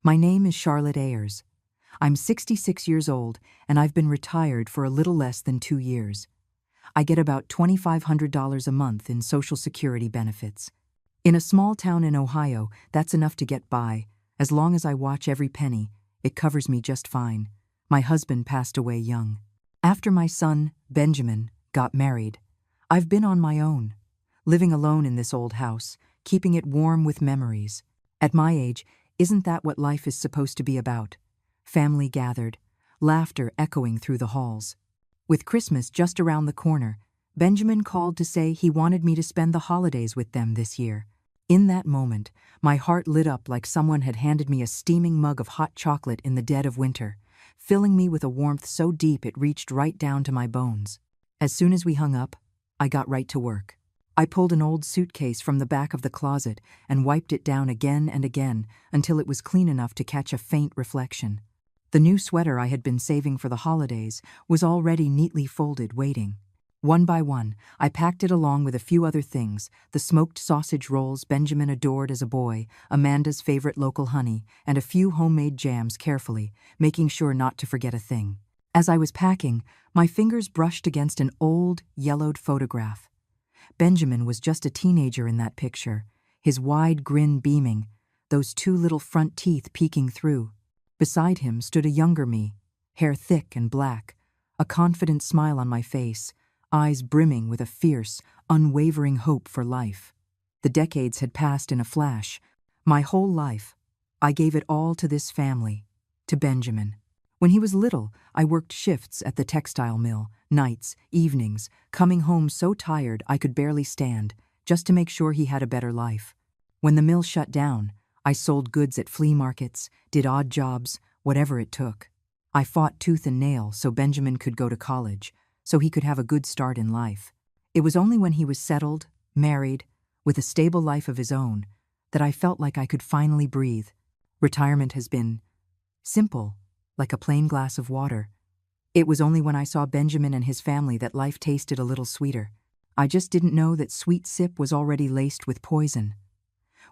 My name is Charlotte Ayers. I'm 66 years old, and I've been retired for a little less than 2 years. I get about $2,500 a month in Social Security benefits. In a small town in Ohio, that's enough to get by. As long as I watch every penny, it covers me just fine. My husband passed away young. After my son, Benjamin, got married, I've been on my own, living alone in this old house, keeping it warm with memories. At my age, isn't that what life is supposed to be about? Family gathered, laughter echoing through the halls. With Christmas just around the corner, Benjamin called to say he wanted me to spend the holidays with them this year. In that moment, my heart lit up like someone had handed me a steaming mug of hot chocolate in the dead of winter, filling me with a warmth so deep it reached right down to my bones. As soon as we hung up, I got right to work. I pulled an old suitcase from the back of the closet and wiped it down again and again until it was clean enough to catch a faint reflection. The new sweater I had been saving for the holidays was already neatly folded, waiting. One by one, I packed it along with a few other things: the smoked sausage rolls Benjamin adored as a boy, Amanda's favorite local honey, and a few homemade jams carefully, making sure not to forget a thing. As I was packing, my fingers brushed against an old, yellowed photograph. Benjamin was just a teenager in that picture, his wide grin beaming, those two little front teeth peeking through. Beside him stood a younger me, hair thick and black, a confident smile on my face, eyes brimming with a fierce, unwavering hope for life. The decades had passed in a flash. My whole life, I gave it all to this family, to Benjamin. When he was little, I worked shifts at the textile mill, nights, evenings, coming home so tired I could barely stand, just to make sure he had a better life. When the mill shut down, I sold goods at flea markets, did odd jobs, whatever it took. I fought tooth and nail so Benjamin could go to college, so he could have a good start in life. It was only when he was settled, married, with a stable life of his own, that I felt like I could finally breathe. Retirement has been simple, like a plain glass of water. It was only when I saw Benjamin and his family that life tasted a little sweeter. I just didn't know that sweet sip was already laced with poison.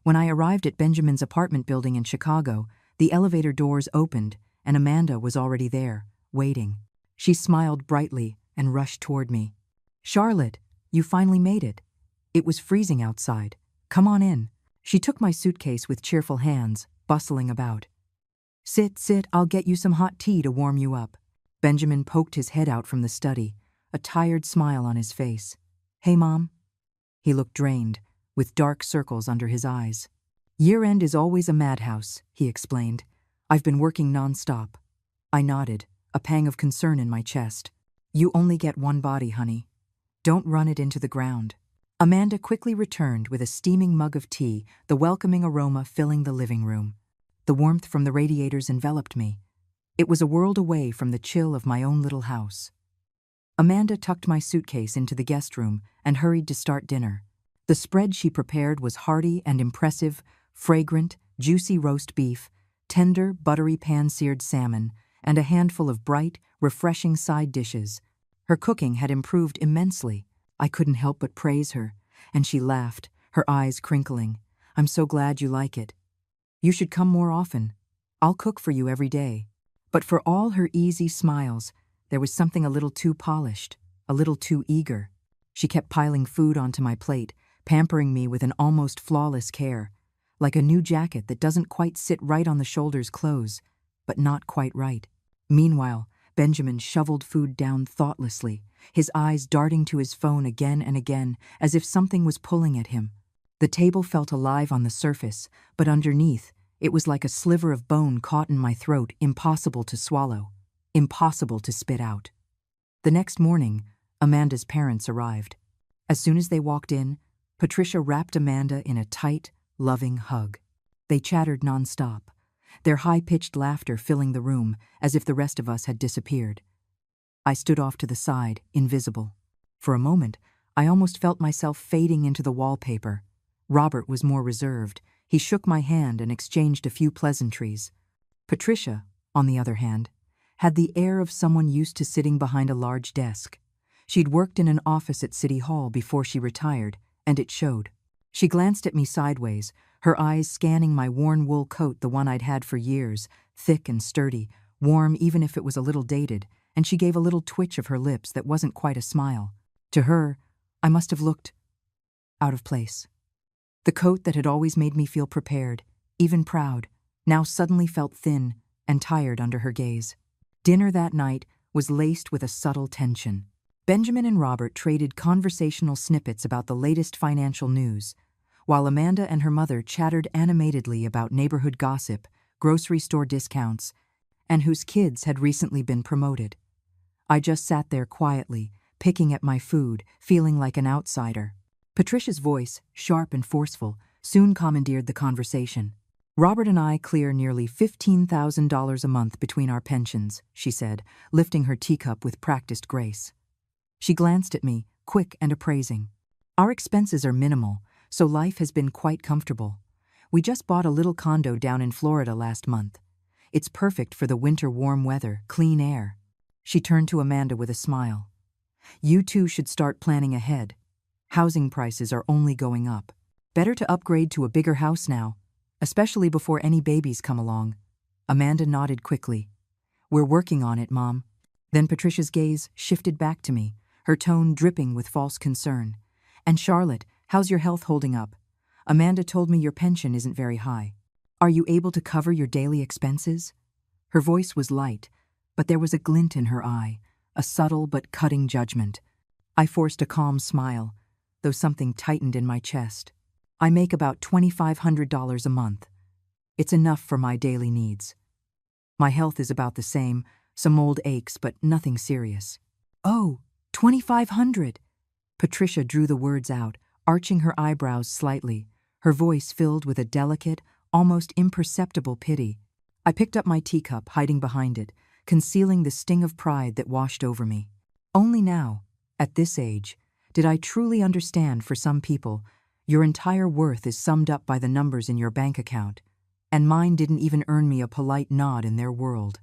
When I arrived at Benjamin's apartment building in Chicago, the elevator doors opened and Amanda was already there, waiting. She smiled brightly and rushed toward me. "Charlotte, you finally made it. It was freezing outside. Come on in." She took my suitcase with cheerful hands, bustling about. Sit, I'll get you some hot tea to warm you up." Benjamin poked his head out from the study, a tired smile on his face. "Hey, Mom." He looked drained, with dark circles under his eyes. "Year-end is always a madhouse," he explained. "I've been working non-stop." I nodded, a pang of concern in my chest. "You only get one body, honey. Don't run it into the ground." Amanda quickly returned with a steaming mug of tea, the welcoming aroma filling the living room. The warmth from the radiators enveloped me. It was a world away from the chill of my own little house. Amanda tucked my suitcase into the guest room and hurried to start dinner. The spread she prepared was hearty and impressive: fragrant, juicy roast beef, tender, buttery pan-seared salmon, and a handful of bright, refreshing side dishes. Her cooking had improved immensely. I couldn't help but praise her, and she laughed, her eyes crinkling. "I'm so glad you like it. You should come more often. I'll cook for you every day." But for all her easy smiles, there was something a little too polished, a little too eager. She kept piling food onto my plate, pampering me with an almost flawless care, like a new jacket that doesn't quite sit right on the shoulders close, but not quite right. Meanwhile, Benjamin shoveled food down thoughtlessly, his eyes darting to his phone again and again, as if something was pulling at him. The table felt alive on the surface, but underneath, it was like a sliver of bone caught in my throat, impossible to swallow, impossible to spit out. The next morning, Amanda's parents arrived. As soon as they walked in, Patricia wrapped Amanda in a tight, loving hug. They chattered nonstop, their high-pitched laughter filling the room as if the rest of us had disappeared. I stood off to the side, invisible. For a moment, I almost felt myself fading into the wallpaper. Robert was more reserved. He shook my hand and exchanged a few pleasantries. Patricia, on the other hand, had the air of someone used to sitting behind a large desk. She'd worked in an office at City Hall before she retired, and it showed. She glanced at me sideways, her eyes scanning my worn wool coat, the one I'd had for years, thick and sturdy, warm even if it was a little dated, and she gave a little twitch of her lips that wasn't quite a smile. To her, I must have looked out of place. The coat that had always made me feel prepared, even proud, now suddenly felt thin and tired under her gaze. Dinner that night was laced with a subtle tension. Benjamin and Robert traded conversational snippets about the latest financial news, while Amanda and her mother chattered animatedly about neighborhood gossip, grocery store discounts, and whose kids had recently been promoted. I just sat there quietly, picking at my food, feeling like an outsider. Patricia's voice, sharp and forceful, soon commandeered the conversation. "Robert and I clear nearly $15,000 a month between our pensions," she said, lifting her teacup with practiced grace. She glanced at me, quick and appraising. "Our expenses are minimal, so life has been quite comfortable. We just bought a little condo down in Florida last month. It's perfect for the winter warm weather, clean air." She turned to Amanda with a smile. "You two should start planning ahead. Housing prices are only going up. Better to upgrade to a bigger house now, especially before any babies come along." Amanda nodded quickly. "We're working on it, Mom." Then Patricia's gaze shifted back to me, her tone dripping with false concern. "And Charlotte, how's your health holding up? Amanda told me your pension isn't very high. Are you able to cover your daily expenses?" Her voice was light, but there was a glint in her eye, a subtle but cutting judgment. I forced a calm smile, though something tightened in my chest. "I make about $2,500 a month. It's enough for my daily needs. My health is about the same, some old aches, but nothing serious." "Oh, 2,500! Patricia drew the words out, arching her eyebrows slightly, her voice filled with a delicate, almost imperceptible pity. I picked up my teacup, hiding behind it, concealing the sting of pride that washed over me. Only now, at this age, did I truly understand, for some people, your entire worth is summed up by the numbers in your bank account, and mine didn't even earn me a polite nod in their world.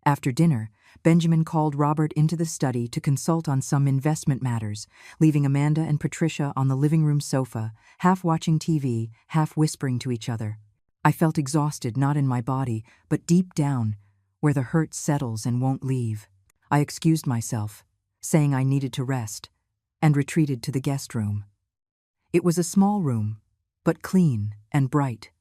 After dinner, Benjamin called Robert into the study to consult on some investment matters, leaving Amanda and Patricia on the living room sofa, half watching TV, half whispering to each other. I felt exhausted, not in my body, but deep down, where the hurt settles and won't leave. I excused myself, saying I needed to rest, and retreated to the guest room. It was a small room, but clean and bright.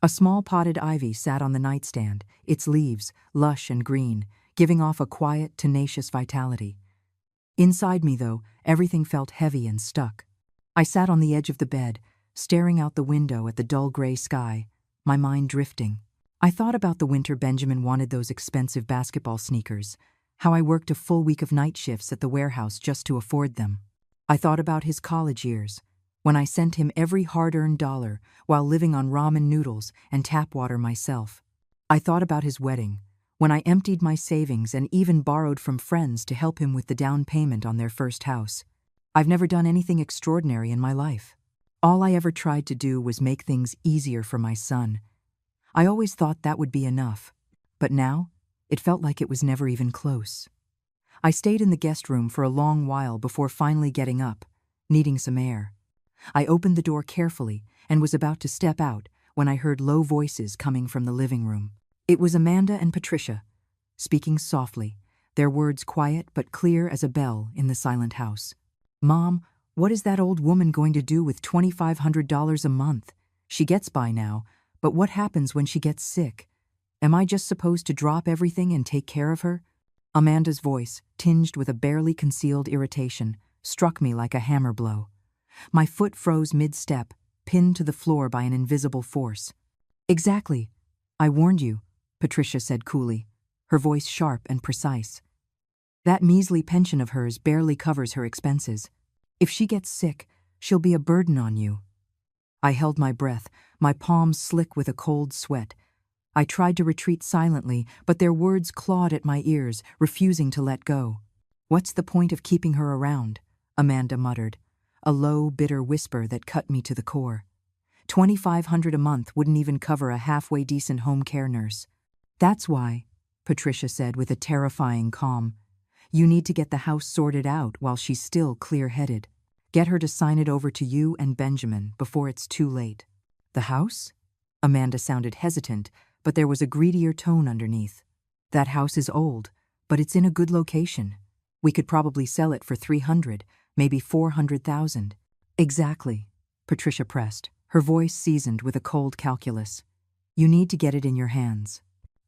A small potted ivy sat on the nightstand, its leaves, lush and green, giving off a quiet, tenacious vitality. Inside me, though, everything felt heavy and stuck. I sat on the edge of the bed, staring out the window at the dull gray sky, my mind drifting. I thought about the winter Benjamin wanted those expensive basketball sneakers, how I worked a full week of night shifts at the warehouse just to afford them. I thought about his college years, when I sent him every hard-earned dollar while living on ramen noodles and tap water myself. I thought about his wedding, when I emptied my savings and even borrowed from friends to help him with the down payment on their first house. I've never done anything extraordinary in my life. All I ever tried to do was make things easier for my son. I always thought that would be enough, but now it felt like it was never even close. I stayed in the guest room for a long while before finally getting up, needing some air. I opened the door carefully and was about to step out when I heard low voices coming from the living room. It was Amanda and Patricia, speaking softly, their words quiet but clear as a bell in the silent house. "Mom, what is that old woman going to do with $2,500 a month? She gets by now, but what happens when she gets sick? Am I just supposed to drop everything and take care of her?" Amanda's voice, tinged with a barely concealed irritation, struck me like a hammer blow. My foot froze mid-step, pinned to the floor by an invisible force. "Exactly. I warned you," Patricia said coolly, her voice sharp and precise. "That measly pension of hers barely covers her expenses. If she gets sick, she'll be a burden on you." I held my breath, my palms slick with a cold sweat. I tried to retreat silently, but their words clawed at my ears, refusing to let go. "What's the point of keeping her around?" Amanda muttered, a low, bitter whisper that cut me to the core. $2,500 a month wouldn't even cover a halfway decent home care nurse. "That's why," Patricia said with a terrifying calm, "you need to get the house sorted out while she's still clear-headed. Get her to sign it over to you and Benjamin before it's too late." "The house?" Amanda sounded hesitant, but there was a greedier tone underneath. That house is old, but it's in a good location. We could probably sell it for 300, maybe 400,000. Exactly, Patricia pressed, her voice seasoned with a cold calculus. You need to get it in your hands.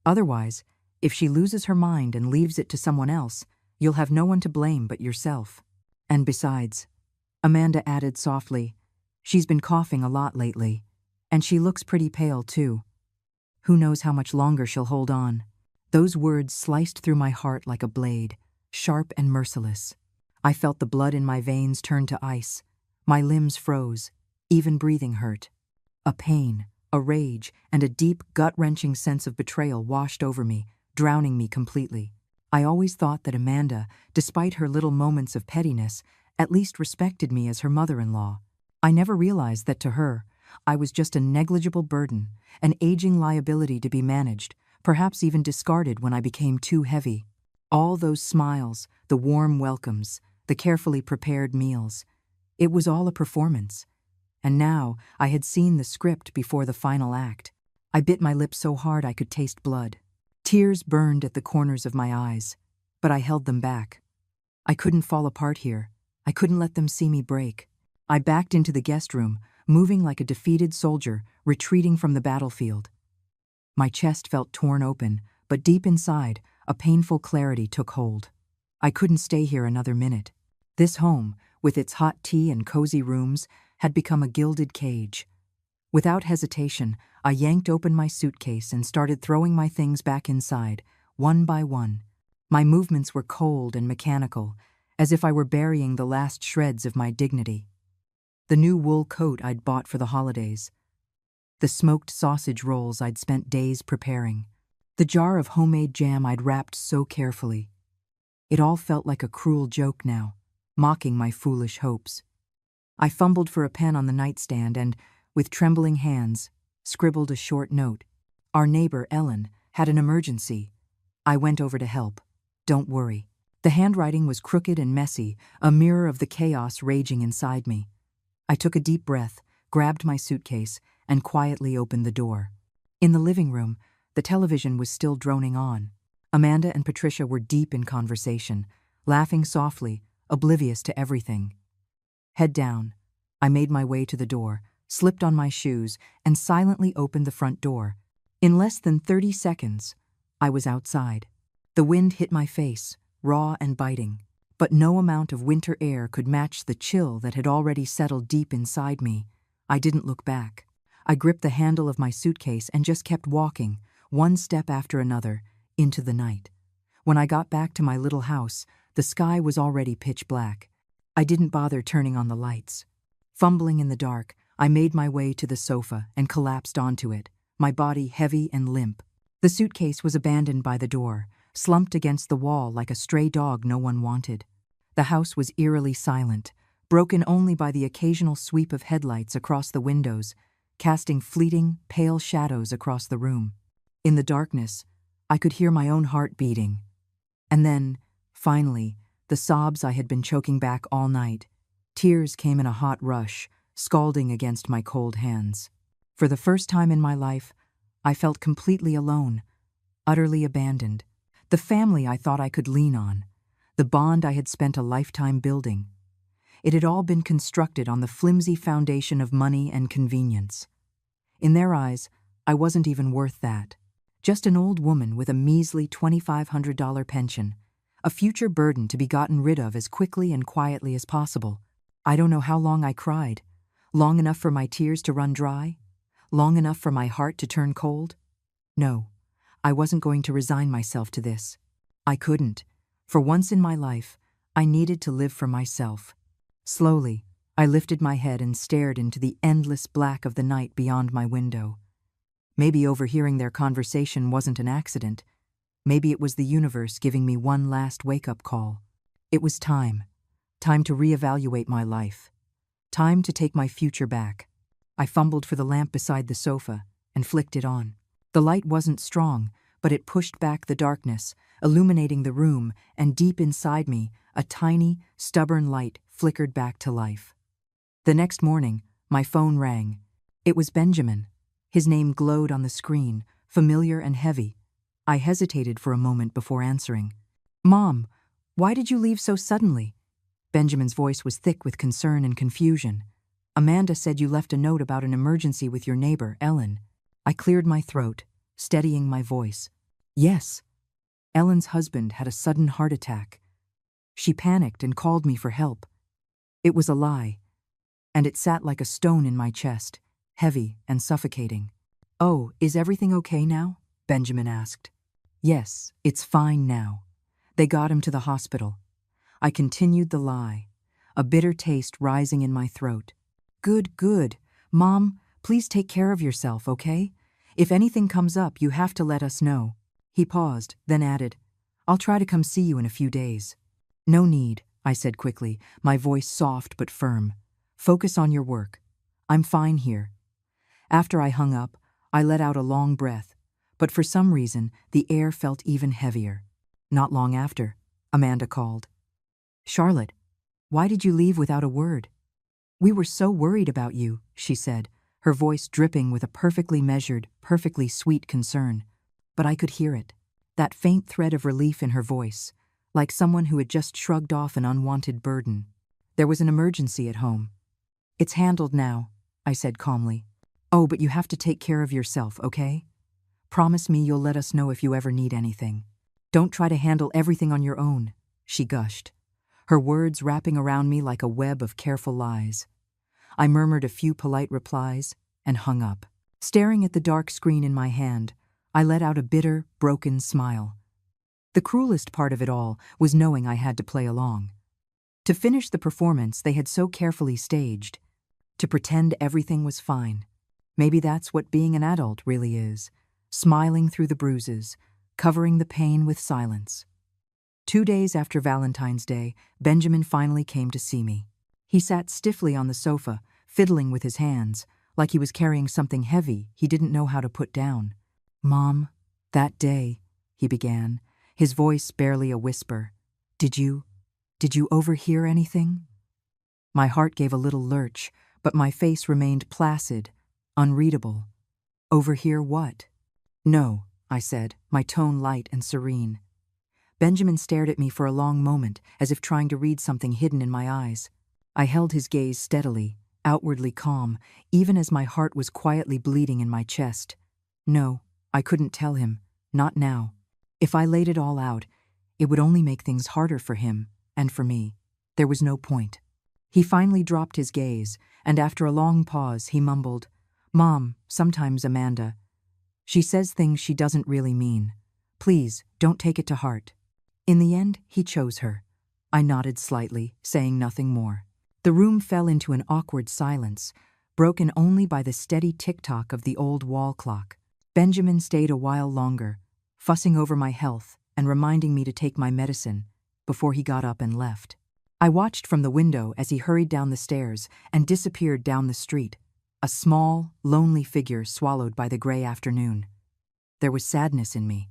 Otherwise, if she loses her mind and leaves it to someone else, you'll have no one to blame but yourself. And besides, Amanda added softly, she's been coughing a lot lately, and she looks pretty pale too. Who knows how much longer she'll hold on? Those words sliced through my heart like a blade, sharp and merciless. I felt the blood in my veins turn to ice. My limbs froze. Even breathing hurt. A pain, a rage, and a deep, gut-wrenching sense of betrayal washed over me, drowning me completely. I always thought that Amanda, despite her little moments of pettiness, at least respected me as her mother-in-law. I never realized that to her, I was just a negligible burden, an aging liability to be managed, perhaps even discarded when I became too heavy. All those smiles, the warm welcomes, the carefully prepared meals. It was all a performance. And now I had seen the script before the final act. I bit my lip so hard I could taste blood. Tears burned at the corners of my eyes, but I held them back. I couldn't fall apart here. I couldn't let them see me break. I backed into the guest room, moving like a defeated soldier, retreating from the battlefield. My chest felt torn open, but deep inside, a painful clarity took hold. I couldn't stay here another minute. This home, with its hot tea and cozy rooms, had become a gilded cage. Without hesitation, I yanked open my suitcase and started throwing my things back inside, one by one. My movements were cold and mechanical, as if I were burying the last shreds of my dignity. The new wool coat I'd bought for the holidays. The smoked sausage rolls I'd spent days preparing. The jar of homemade jam I'd wrapped so carefully. It all felt like a cruel joke now, mocking my foolish hopes. I fumbled for a pen on the nightstand and, with trembling hands, scribbled a short note. Our neighbor, Ellen, had an emergency. I went over to help. Don't worry. The handwriting was crooked and messy, a mirror of the chaos raging inside me. I took a deep breath, grabbed my suitcase, and quietly opened the door. In the living room, the television was still droning on. Amanda and Patricia were deep in conversation, laughing softly, oblivious to everything. Head down, I made my way to the door, slipped on my shoes, and silently opened the front door. In less than 30 seconds, I was outside. The wind hit my face, raw and biting, but no amount of winter air could match the chill that had already settled deep inside me. I didn't look back. I gripped the handle of my suitcase and just kept walking, one step after another, into the night. When I got back to my little house, the sky was already pitch black. I didn't bother turning on the lights. Fumbling in the dark, I made my way to the sofa and collapsed onto it, my body heavy and limp. The suitcase was abandoned by the door, slumped against the wall like a stray dog no one wanted. The house was eerily silent, broken only by the occasional sweep of headlights across the windows, casting fleeting, pale shadows across the room. In the darkness, I could hear my own heart beating. And then, finally, the sobs I had been choking back all night. Tears came in a hot rush, scalding against my cold hands. For the first time in my life, I felt completely alone, utterly abandoned. The family I thought I could lean on, the bond I had spent a lifetime building. It had all been constructed on the flimsy foundation of money and convenience. In their eyes, I wasn't even worth that. Just an old woman with a measly $2,500 pension, a future burden to be gotten rid of as quickly and quietly as possible. I don't know how long I cried. Long enough for my tears to run dry? Long enough for my heart to turn cold? No, I wasn't going to resign myself to this. I couldn't. For once in my life, I needed to live for myself. Slowly, I lifted my head and stared into the endless black of the night beyond my window. Maybe overhearing their conversation wasn't an accident. Maybe it was the universe giving me one last wake-up call. It was time. Time to reevaluate my life. Time to take my future back. I fumbled for the lamp beside the sofa and flicked it on. The light wasn't strong, but it pushed back the darkness, illuminating the room, and deep inside me, a tiny, stubborn light flickered back to life. The next morning, my phone rang. It was Benjamin. His name glowed on the screen, familiar and heavy. I hesitated for a moment before answering. "Mom, why did you leave so suddenly?" Benjamin's voice was thick with concern and confusion. "Amanda said you left a note about an emergency with your neighbor, Ellen." I cleared my throat, steadying my voice. "Yes. Ellen's husband had a sudden heart attack. She panicked and called me for help. It was a lie, and it sat like a stone in my chest, heavy and suffocating." "Oh, is everything okay now?" Benjamin asked. "Yes, it's fine now. They got him to the hospital." I continued the lie, a bitter taste rising in my throat. "Good, good. Mom, please take care of yourself, okay? If anything comes up, you have to let us know." He paused, then added, "I'll try to come see you in a few days." "No need," I said quickly, my voice soft but firm. "Focus on your work. I'm fine here." After I hung up, I let out a long breath, but for some reason, the air felt even heavier. Not long after, Amanda called. "Charlotte, why did you leave without a word?" "We were so worried about you," she said, her voice dripping with a perfectly measured, perfectly sweet concern. But I could hear it, that faint thread of relief in her voice, like someone who had just shrugged off an unwanted burden. "There was an emergency at home." "It's handled now," I said calmly. "Oh, but you have to take care of yourself, okay? Promise me you'll let us know if you ever need anything. Don't try to handle everything on your own," she gushed, her words wrapping around me like a web of careful lies. I murmured a few polite replies and hung up. Staring at the dark screen in my hand, I let out a bitter, broken smile. The cruelest part of it all was knowing I had to play along. To finish the performance they had so carefully staged. To pretend everything was fine. Maybe that's what being an adult really is. Smiling through the bruises, covering the pain with silence. 2 days after Valentine's Day, Benjamin finally came to see me. He sat stiffly on the sofa, fiddling with his hands, like he was carrying something heavy he didn't know how to put down. "Mom, that day," he began, his voice barely a whisper. Did you overhear anything?" My heart gave a little lurch, but my face remained placid, unreadable. "Overhear what?" "No," I said, my tone light and serene. Benjamin stared at me for a long moment, as if trying to read something hidden in my eyes. I held his gaze steadily, outwardly calm, even as my heart was quietly bleeding in my chest. No, I couldn't tell him, not now. If I laid it all out, it would only make things harder for him and for me. There was no point. He finally dropped his gaze, and after a long pause, he mumbled, "Mom, sometimes Amanda. She says things she doesn't really mean. Please, don't take it to heart." In the end, he chose her. I nodded slightly, saying nothing more. The room fell into an awkward silence, broken only by the steady tick-tock of the old wall clock. Benjamin stayed a while longer, fussing over my health and reminding me to take my medicine, before he got up and left. I watched from the window as he hurried down the stairs and disappeared down the street, a small, lonely figure swallowed by the gray afternoon. There was sadness in me.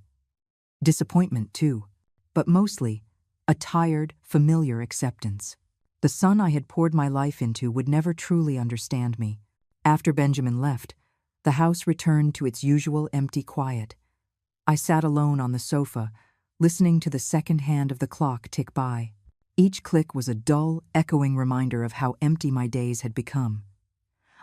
Disappointment, too, but mostly a tired, familiar acceptance. The son I had poured my life into would never truly understand me. After Benjamin left, the house returned to its usual empty quiet. I sat alone on the sofa, listening to the second hand of the clock tick by. Each click was a dull, echoing reminder of how empty my days had become.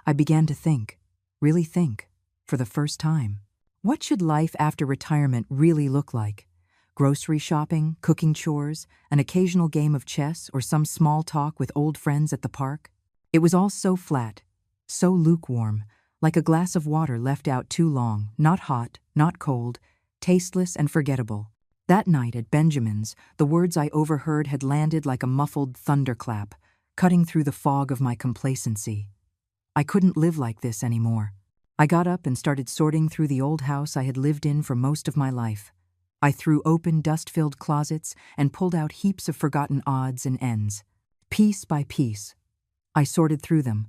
I began to think, really think, for the first time. What should life after retirement really look like? Grocery shopping, cooking chores, an occasional game of chess, or some small talk with old friends at the park? It was all so flat, so lukewarm, like a glass of water left out too long, not hot, not cold, tasteless and forgettable. That night at Benjamin's, the words I overheard had landed like a muffled thunderclap, cutting through the fog of my complacency. I couldn't live like this anymore. I got up and started sorting through the old house I had lived in for most of my life. I threw open dust-filled closets and pulled out heaps of forgotten odds and ends. Piece by piece, I sorted through them,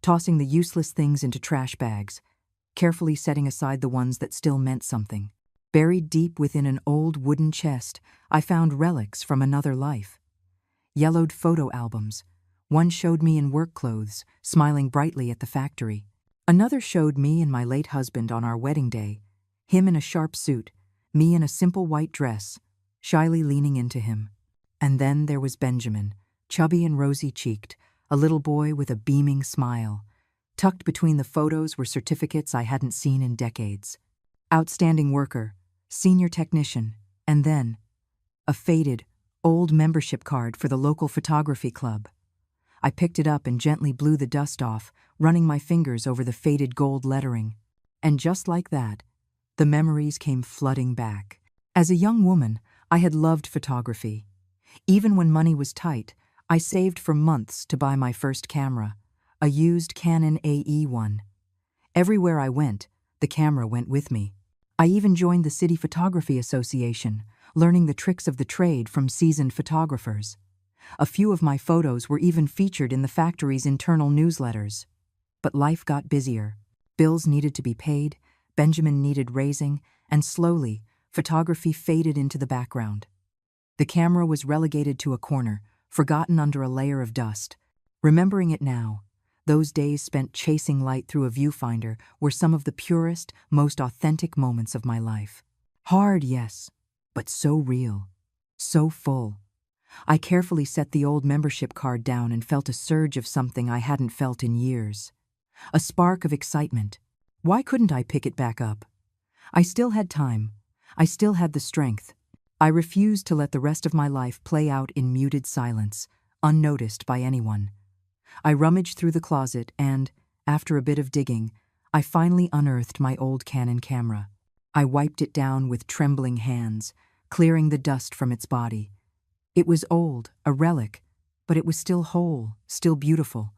tossing the useless things into trash bags, carefully setting aside the ones that still meant something. Buried deep within an old wooden chest, I found relics from another life. Yellowed photo albums. One showed me in work clothes, smiling brightly at the factory. Another showed me and my late husband on our wedding day, him in a sharp suit, me in a simple white dress, shyly leaning into him. And then there was Benjamin, chubby and rosy-cheeked, a little boy with a beaming smile. Tucked between the photos were certificates I hadn't seen in decades. Outstanding worker, senior technician, and then a faded, old membership card for the local photography club. I picked it up and gently blew the dust off, running my fingers over the faded gold lettering. And just like that, the memories came flooding back. As a young woman, I had loved photography. Even when money was tight, I saved for months to buy my first camera, a used Canon AE1. Everywhere I went, the camera went with me. I even joined the City Photography Association, learning the tricks of the trade from seasoned photographers. A few of my photos were even featured in the factory's internal newsletters. But life got busier. Bills needed to be paid, Benjamin needed raising, and slowly, photography faded into the background. The camera was relegated to a corner, forgotten under a layer of dust. Remembering it now, those days spent chasing light through a viewfinder were some of the purest, most authentic moments of my life. Hard, yes, but so real, so full. I carefully set the old membership card down and felt a surge of something I hadn't felt in years. A spark of excitement. Why couldn't I pick it back up? I still had time. I still had the strength. I refused to let the rest of my life play out in muted silence, unnoticed by anyone. I rummaged through the closet and, after a bit of digging, I finally unearthed my old Canon camera. I wiped it down with trembling hands, clearing the dust from its body. It was old, a relic, but it was still whole, still beautiful.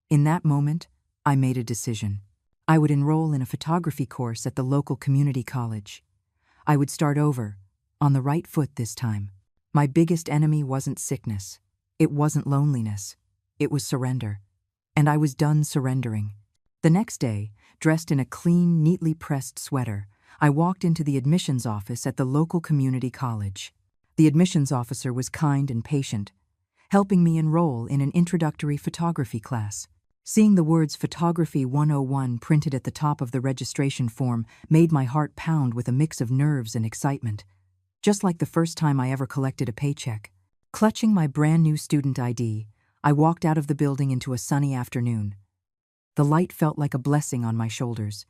In that moment, I made a decision. I would enroll in a photography course at the local community college. I would start over, on the right foot this time. My biggest enemy wasn't sickness. It wasn't loneliness. It was surrender. And I was done surrendering. The next day, dressed in a clean, neatly pressed sweater, I walked into the admissions office at the local community college. The admissions officer was kind and patient, helping me enroll in an introductory photography class. Seeing the words Photography 101 printed at the top of the registration form made my heart pound with a mix of nerves and excitement, just like the first time I ever collected a paycheck. Clutching my brand new student ID, I walked out of the building into a sunny afternoon. The light felt like a blessing on my shoulders.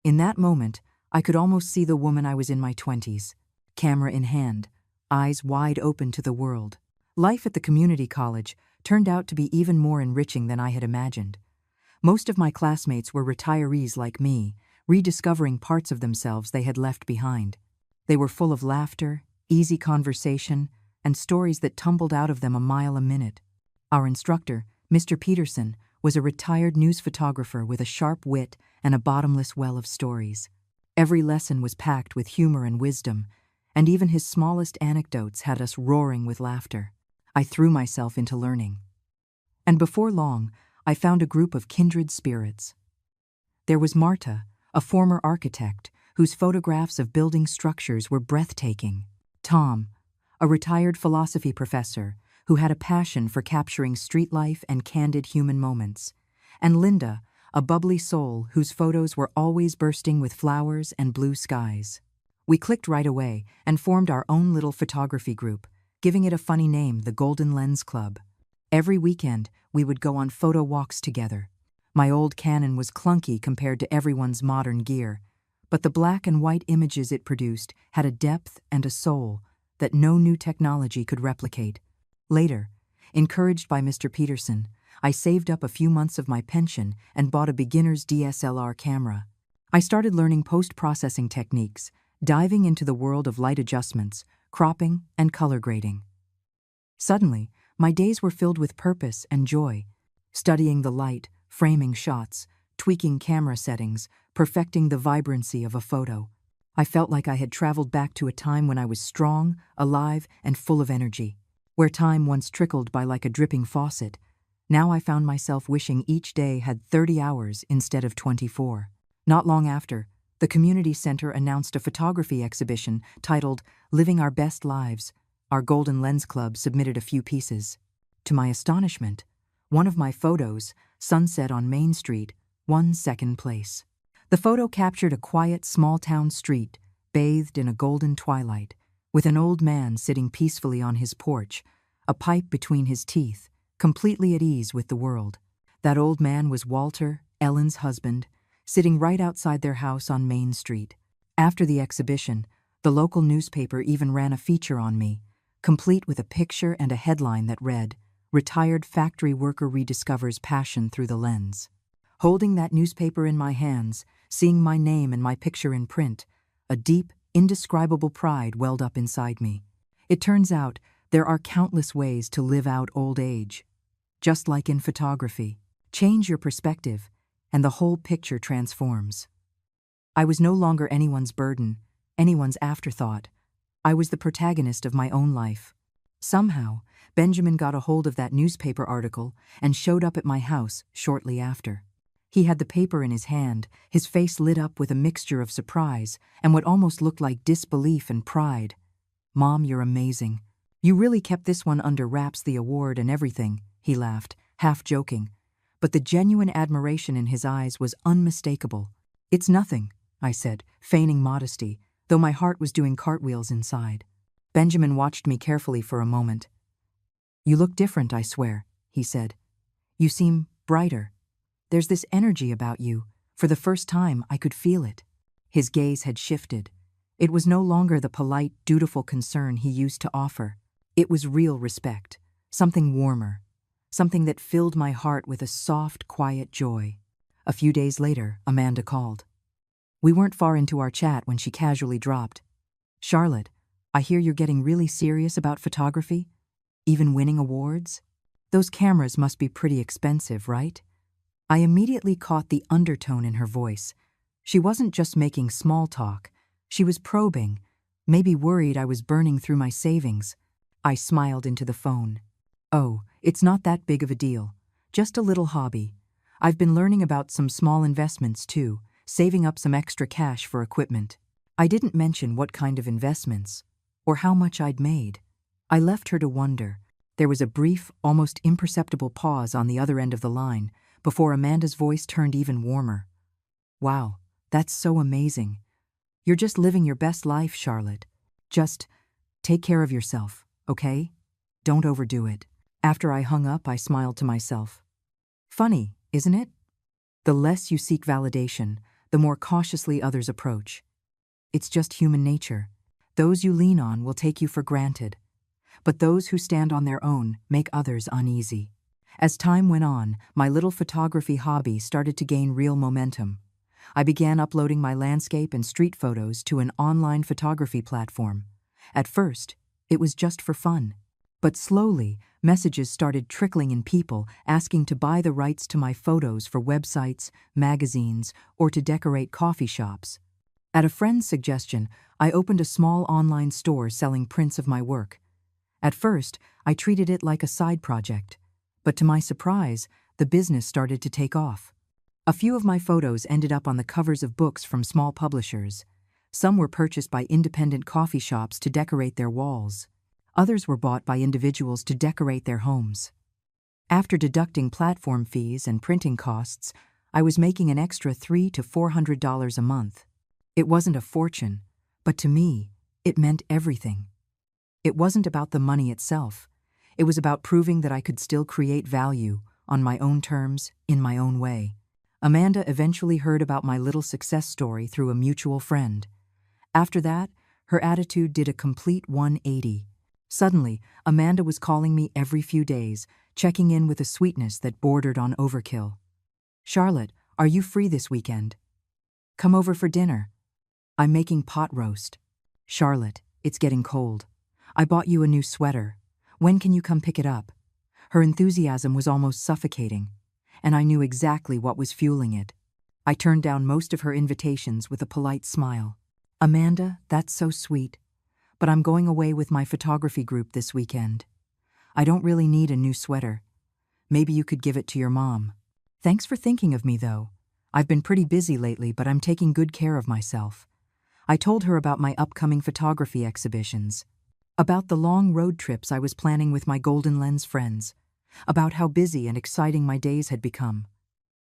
In that moment, I could almost see the woman I was in my 20s, camera in hand, eyes wide open to the world. Life at the community college turned out to be even more enriching than I had imagined. Most of my classmates were retirees like me, rediscovering parts of themselves they had left behind. They were full of laughter, easy conversation, and stories that tumbled out of them a mile a minute. Our instructor, Mr. Peterson, was a retired news photographer with a sharp wit and a bottomless well of stories. Every lesson was packed with humor and wisdom, and even his smallest anecdotes had us roaring with laughter. I threw myself into learning. And before long, I found a group of kindred spirits. There was Marta, a former architect, whose photographs of building structures were breathtaking. Tom, a retired philosophy professor who had a passion for capturing street life and candid human moments. And Linda, a bubbly soul whose photos were always bursting with flowers and blue skies. We clicked right away and formed our own little photography group, giving it a funny name, the Golden Lens Club. Every weekend, we would go on photo walks together. My old Canon was clunky compared to everyone's modern gear, but the black and white images it produced had a depth and a soul that no new technology could replicate. Later, encouraged by Mr. Peterson, I saved up a few months of my pension and bought a beginner's DSLR camera. I started learning post-processing techniques, diving into the world of light adjustments, cropping, and color grading. Suddenly, my days were filled with purpose and joy, studying the light, framing shots, tweaking camera settings, perfecting the vibrancy of a photo. I felt like I had traveled back to a time when I was strong, alive, and full of energy. Where time once trickled by like a dripping faucet, now I found myself wishing each day had 30 hours instead of 24. Not long after, the community center announced a photography exhibition titled Living Our Best Lives. Our Golden Lens Club submitted a few pieces. To my astonishment, one of my photos, Sunset on Main Street, second place. The photo captured a quiet small-town street, bathed in a golden twilight, with an old man sitting peacefully on his porch, a pipe between his teeth, completely at ease with the world. That old man was Walter, Ellen's husband, sitting right outside their house on Main Street. After the exhibition, the local newspaper even ran a feature on me, complete with a picture and a headline that read, "Retired factory worker rediscovers passion through the lens." Holding that newspaper in my hands, seeing my name and my picture in print, a deep, indescribable pride welled up inside me. It turns out there are countless ways to live out old age. Just like in photography, change your perspective, and the whole picture transforms. I was no longer anyone's burden, anyone's afterthought. I was the protagonist of my own life. Somehow, Benjamin got a hold of that newspaper article and showed up at my house shortly after. He had the paper in his hand, his face lit up with a mixture of surprise and what almost looked like disbelief and pride. "Mom, you're amazing. You really kept this one under wraps, the award and everything," he laughed, half joking. But the genuine admiration in his eyes was unmistakable. "It's nothing," I said, feigning modesty, though my heart was doing cartwheels inside. Benjamin watched me carefully for a moment. "You look different, I swear," he said. "You seem brighter. There's this energy about you. For the first time, I could feel it." His gaze had shifted. It was no longer the polite, dutiful concern he used to offer. It was real respect, something warmer, something that filled my heart with a soft, quiet joy. A few days later, Amanda called. We weren't far into our chat when she casually dropped, "Charlotte, I hear you're getting really serious about photography? Even winning awards? Those cameras must be pretty expensive, right?" I immediately caught the undertone in her voice. She wasn't just making small talk. She was probing, maybe worried I was burning through my savings. I smiled into the phone. "Oh, it's not that big of a deal. Just a little hobby. I've been learning about some small investments too, saving up some extra cash for equipment." I didn't mention what kind of investments, or how much I'd made. I left her to wonder. There was a brief, almost imperceptible pause on the other end of the line, before Amanda's voice turned even warmer. "Wow, that's so amazing. You're just living your best life, Charlotte. Just take care of yourself, okay? Don't overdo it." After I hung up, I smiled to myself. Funny, isn't it? The less you seek validation, the more cautiously others approach. It's just human nature. Those you lean on will take you for granted. But those who stand on their own make others uneasy. As time went on, my little photography hobby started to gain real momentum. I began uploading my landscape and street photos to an online photography platform. At first, it was just for fun. But slowly, messages started trickling in, people asking to buy the rights to my photos for websites, magazines, or to decorate coffee shops. At a friend's suggestion, I opened a small online store selling prints of my work. At first, I treated it like a side project. But to my surprise, the business started to take off. A few of my photos ended up on the covers of books from small publishers. Some were purchased by independent coffee shops to decorate their walls. Others were bought by individuals to decorate their homes. After deducting platform fees and printing costs, I was making an extra $300 to $400 a month. It wasn't a fortune, but to me, it meant everything. It wasn't about the money itself. It was about proving that I could still create value, on my own terms, in my own way. Amanda eventually heard about my little success story through a mutual friend. After that, her attitude did a complete 180. Suddenly, Amanda was calling me every few days, checking in with a sweetness that bordered on overkill. "Charlotte, are you free this weekend? Come over for dinner. I'm making pot roast. Charlotte, it's getting cold. I bought you a new sweater. When can you come pick it up?" Her enthusiasm was almost suffocating, and I knew exactly what was fueling it. I turned down most of her invitations with a polite smile. "Amanda, that's so sweet, but I'm going away with my photography group this weekend. I don't really need a new sweater. Maybe you could give it to your mom." "Thanks for thinking of me, though. I've been pretty busy lately, but I'm taking good care of myself." I told her about my upcoming photography exhibitions, about the long road trips I was planning with my Golden Lens friends, about how busy and exciting my days had become.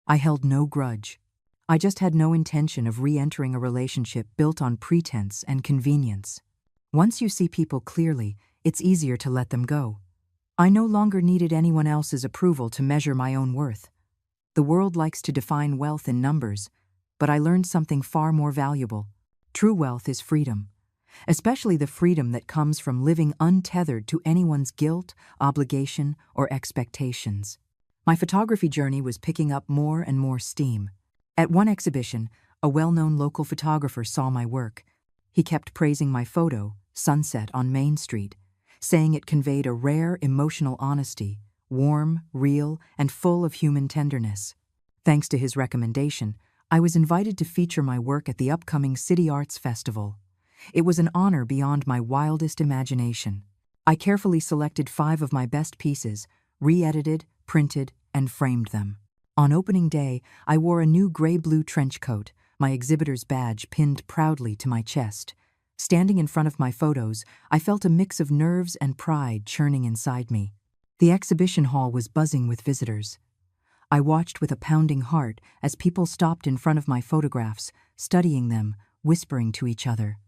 I held no grudge. I just had no intention of re-entering a relationship built on pretense and convenience. Once you see people clearly, it's easier to let them go. I no longer needed anyone else's approval to measure my own worth. The world likes to define wealth in numbers, but I learned something far more valuable. True wealth is freedom, especially the freedom that comes from living untethered to anyone's guilt, obligation, or expectations. My photography journey was picking up more and more steam. At one exhibition, a well-known local photographer saw my work. He kept praising my photo, Sunset on Main Street, saying it conveyed a rare emotional honesty, warm, real, and full of human tenderness. Thanks to his recommendation, I was invited to feature my work at the upcoming City Arts Festival. It was an honor beyond my wildest imagination. I carefully selected 5 of my best pieces, re-edited, printed, and framed them. On opening day, I wore a new gray-blue trench coat, my exhibitor's badge pinned proudly to my chest. Standing in front of my photos, I felt a mix of nerves and pride churning inside me. The exhibition hall was buzzing with visitors. I watched with a pounding heart as people stopped in front of my photographs, studying them, whispering to each other.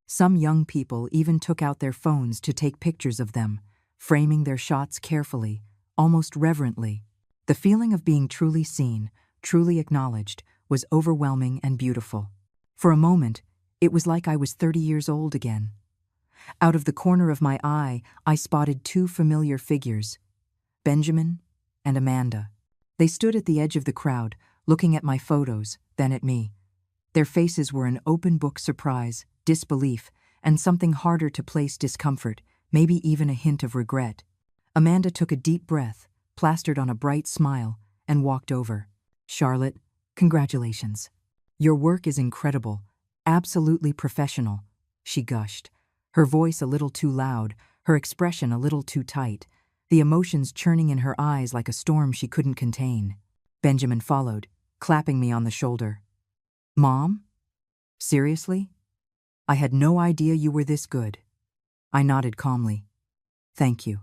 Some young people even took out their phones to take pictures of them, framing their shots carefully, almost reverently. The feeling of being truly seen, truly acknowledged, was overwhelming and beautiful. For a moment, it was like I was 30 years old again. Out of the corner of my eye, I spotted 2 familiar figures, Benjamin and Amanda. They stood at the edge of the crowd, looking at my photos, then at me. Their faces were an open book surprise, disbelief, and something harder to place discomfort, maybe even a hint of regret. Amanda took a deep breath, plastered on a bright smile, and walked over. "Charlotte, congratulations. Your work is incredible, absolutely professional," she gushed, her voice a little too loud, her expression a little too tight, the emotions churning in her eyes like a storm she couldn't contain. Benjamin followed, clapping me on the shoulder. "Mom? Seriously? I had no idea you were this good." I nodded calmly. "Thank you."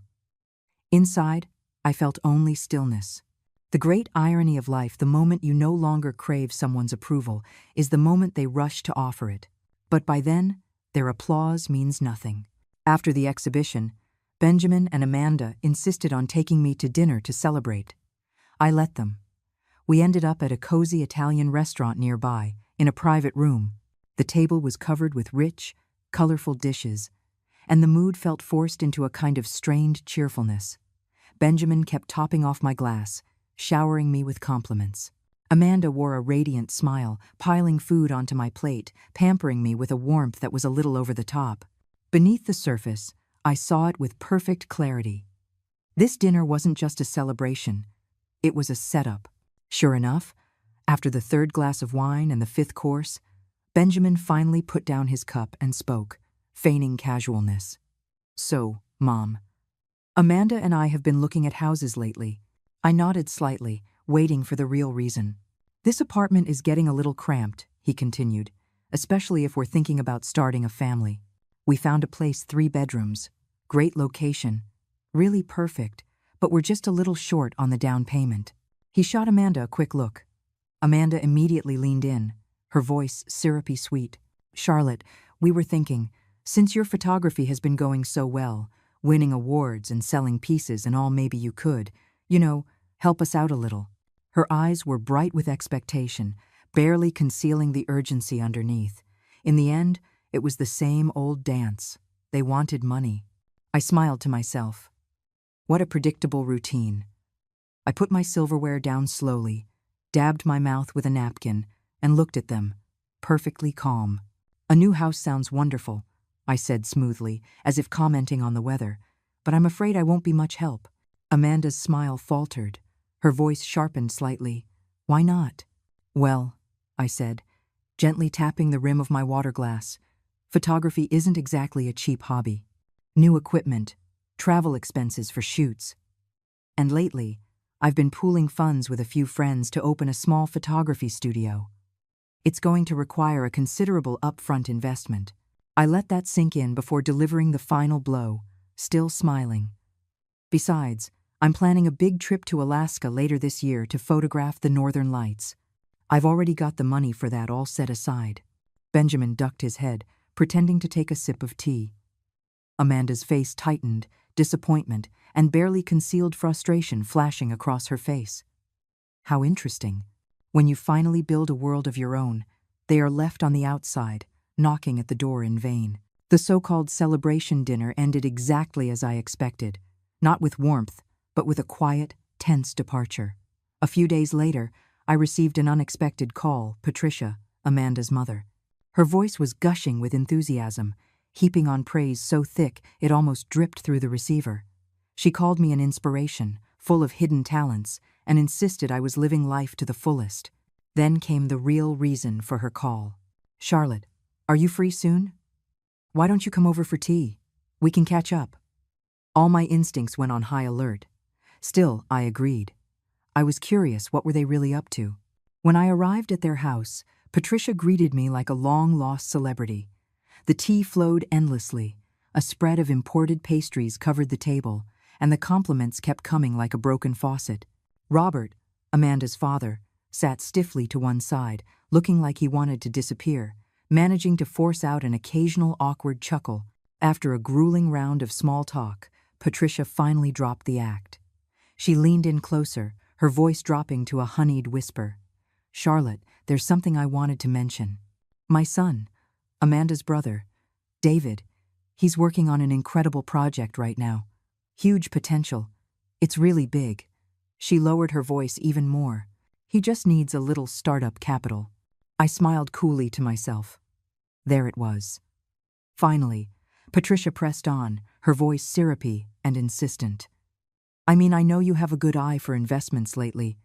Inside, I felt only stillness. The great irony of life, the moment you no longer crave someone's approval, is the moment they rush to offer it. But by then, their applause means nothing. After the exhibition, Benjamin and Amanda insisted on taking me to dinner to celebrate. I let them. We ended up at a cozy Italian restaurant nearby, in a private room. The table was covered with rich, colorful dishes, and the mood felt forced into a kind of strained cheerfulness. Benjamin kept topping off my glass, showering me with compliments. Amanda wore a radiant smile, piling food onto my plate, pampering me with a warmth that was a little over the top. Beneath the surface, I saw it with perfect clarity. This dinner wasn't just a celebration, it was a setup. Sure enough, after the 3rd glass of wine and the 5th course, Benjamin finally put down his cup and spoke, feigning casualness. "So, Mom, Amanda and I have been looking at houses lately." I nodded slightly, waiting for the real reason. "This apartment is getting a little cramped," he continued, "especially if we're thinking about starting a family. We found a place 3 bedrooms, great location, really perfect, but we're just a little short on the down payment." He shot Amanda a quick look. Amanda immediately leaned in, her voice syrupy sweet. "Charlotte, we were thinking, since your photography has been going so well, winning awards and selling pieces and all, maybe you could, help us out a little." Her eyes were bright with expectation, barely concealing the urgency underneath. In the end, it was the same old dance. They wanted money. I smiled to myself. What a predictable routine. I put my silverware down slowly, dabbed my mouth with a napkin, and looked at them, perfectly calm. "A new house sounds wonderful," I said smoothly, as if commenting on the weather, "but I'm afraid I won't be much help." Amanda's smile faltered. Her voice sharpened slightly. "Why not?" "Well," I said, gently tapping the rim of my water glass, "photography isn't exactly a cheap hobby. New equipment, travel expenses for shoots. And lately, I've been pooling funds with a few friends to open a small photography studio. It's going to require a considerable upfront investment." I let that sink in before delivering the final blow, still smiling. "Besides, I'm planning a big trip to Alaska later this year to photograph the northern lights. I've already got the money for that all set aside. Benjamin ducked his head, pretending to take a sip of tea. Amanda's face tightened, disappointment and barely concealed frustration flashing across her face. How interesting. When you finally build a world of your own, they are left on the outside, knocking at the door in vain. The so-called celebration dinner ended exactly as I expected, not with warmth, but with a quiet, tense departure. A few days later, I received an unexpected call, Patricia, Amanda's mother. Her voice was gushing with enthusiasm, heaping on praise so thick it almost dripped through the receiver. She called me an inspiration, full of hidden talents, and insisted I was living life to the fullest. Then came the real reason for her call. "Charlotte, are you free soon? Why don't you come over for tea? We can catch up." All my instincts went on high alert. Still, I agreed. I was curious, what were they really up to? When I arrived at their house, Patricia greeted me like a long-lost celebrity. The tea flowed endlessly. A spread of imported pastries covered the table, and the compliments kept coming like a broken faucet. Robert, Amanda's father, sat stiffly to one side, looking like he wanted to disappear, managing to force out an occasional awkward chuckle. After a grueling round of small talk, Patricia finally dropped the act. She leaned in closer, her voice dropping to a honeyed whisper. "Charlotte, there's something I wanted to mention. My son, Amanda's brother, David, he's working on an incredible project right now. Huge potential. It's really big." She lowered her voice even more. "He just needs a little startup capital." I smiled coolly to myself. There it was. Finally, Patricia pressed on, her voice syrupy and insistent. "I mean, I know you have a good eye for investments lately,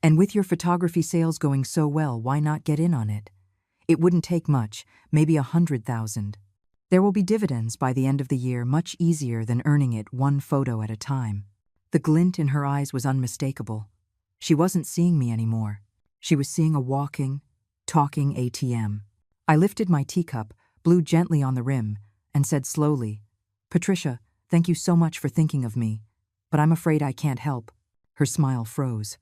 and with your photography sales going so well, why not get in on it? It wouldn't take much, maybe 100,000. There will be dividends by the end of the year, much easier than earning it one photo at a time." The glint in her eyes was unmistakable. She wasn't seeing me anymore. She was seeing a walking, talking ATM. I lifted my teacup, blew gently on the rim, and said slowly, "Patricia, thank you so much for thinking of me, but I'm afraid I can't help." Her smile froze.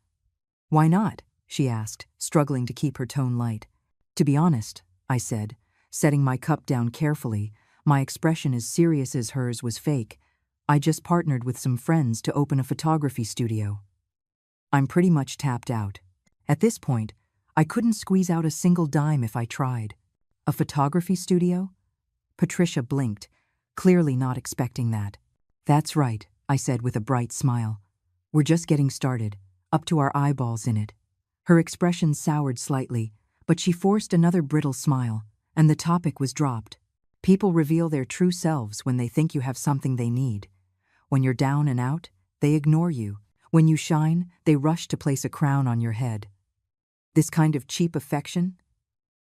"Why not?" she asked, struggling to keep her tone light. "To be honest," I said, setting my cup down carefully, my expression as serious as hers was fake, "I just partnered with some friends to open a photography studio. I'm pretty much tapped out. At this point, I couldn't squeeze out a single dime if I tried." "A photography studio?" Patricia blinked, clearly not expecting that. "That's right," I said with a bright smile. "We're just getting started, up to our eyeballs in it." Her expression soured slightly, but she forced another brittle smile, and the topic was dropped. People reveal their true selves when they think you have something they need. When you're down and out, they ignore you. When you shine, they rush to place a crown on your head. This kind of cheap affection?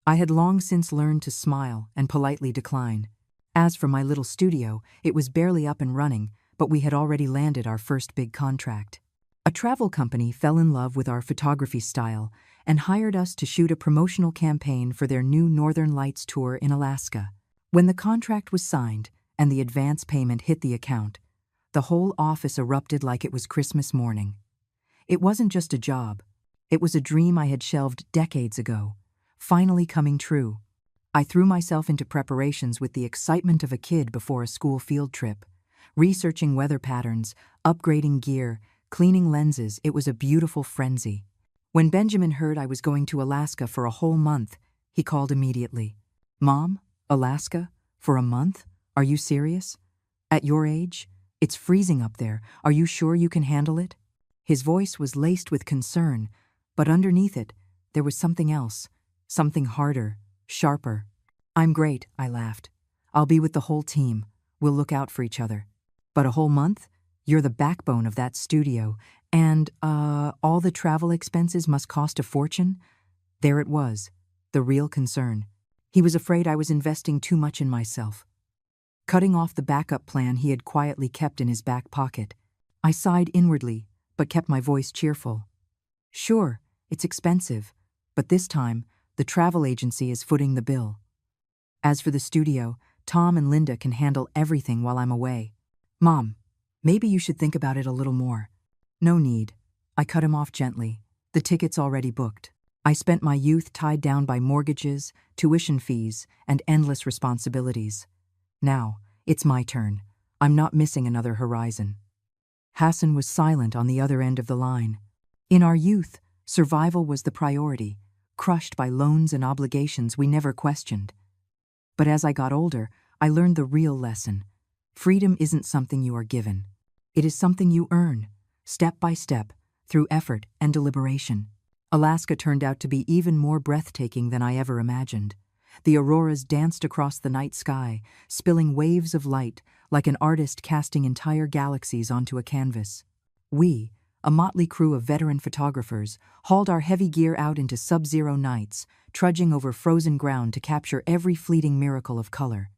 I had long since learned to smile and politely decline. As for my little studio, it was barely up and running, but we had already landed our first big contract. A travel company fell in love with our photography style and hired us to shoot a promotional campaign for their new Northern Lights tour in Alaska. When the contract was signed and the advance payment hit the account, the whole office erupted like it was Christmas morning. It wasn't just a job. It was a dream I had shelved decades ago, finally coming true. I threw myself into preparations with the excitement of a kid before a school field trip. Researching weather patterns, upgrading gear, cleaning lenses, it was a beautiful frenzy. When Benjamin heard I was going to Alaska for a whole month, he called immediately. "Mom, Alaska? For a month? Are you serious? At your age? It's freezing up there. Are you sure you can handle it?" His voice was laced with concern, but underneath it, there was something else, something harder, sharper. "I'm great," I laughed. "I'll be with the whole team. We'll look out for each other. But a whole month? You're the backbone of that studio, and, all the travel expenses must cost a fortune?" There it was, the real concern. He was afraid I was investing too much in myself. Cutting off the backup plan he had quietly kept in his back pocket. I sighed inwardly, but kept my voice cheerful. "Sure, it's expensive, but this time, the travel agency is footing the bill. As for the studio, Tom and Linda can handle everything while I'm away. Mom, maybe you should think about it a little more. No need. I cut him off gently. The ticket's already booked. I spent my youth tied down by mortgages, tuition fees, and endless responsibilities. Now, it's my turn. I'm not missing another horizon. Hassan was silent on the other end of the line. In our youth, survival was the priority, crushed by loans and obligations we never questioned. But as I got older, I learned the real lesson. Freedom isn't something you are given. It is something you earn, step by step, through effort and deliberation. Alaska turned out to be even more breathtaking than I ever imagined. The auroras danced across the night sky, spilling waves of light like an artist casting entire galaxies onto a canvas. We, a motley crew of veteran photographers, hauled our heavy gear out into sub-zero nights, trudging over frozen ground to capture every fleeting miracle of color.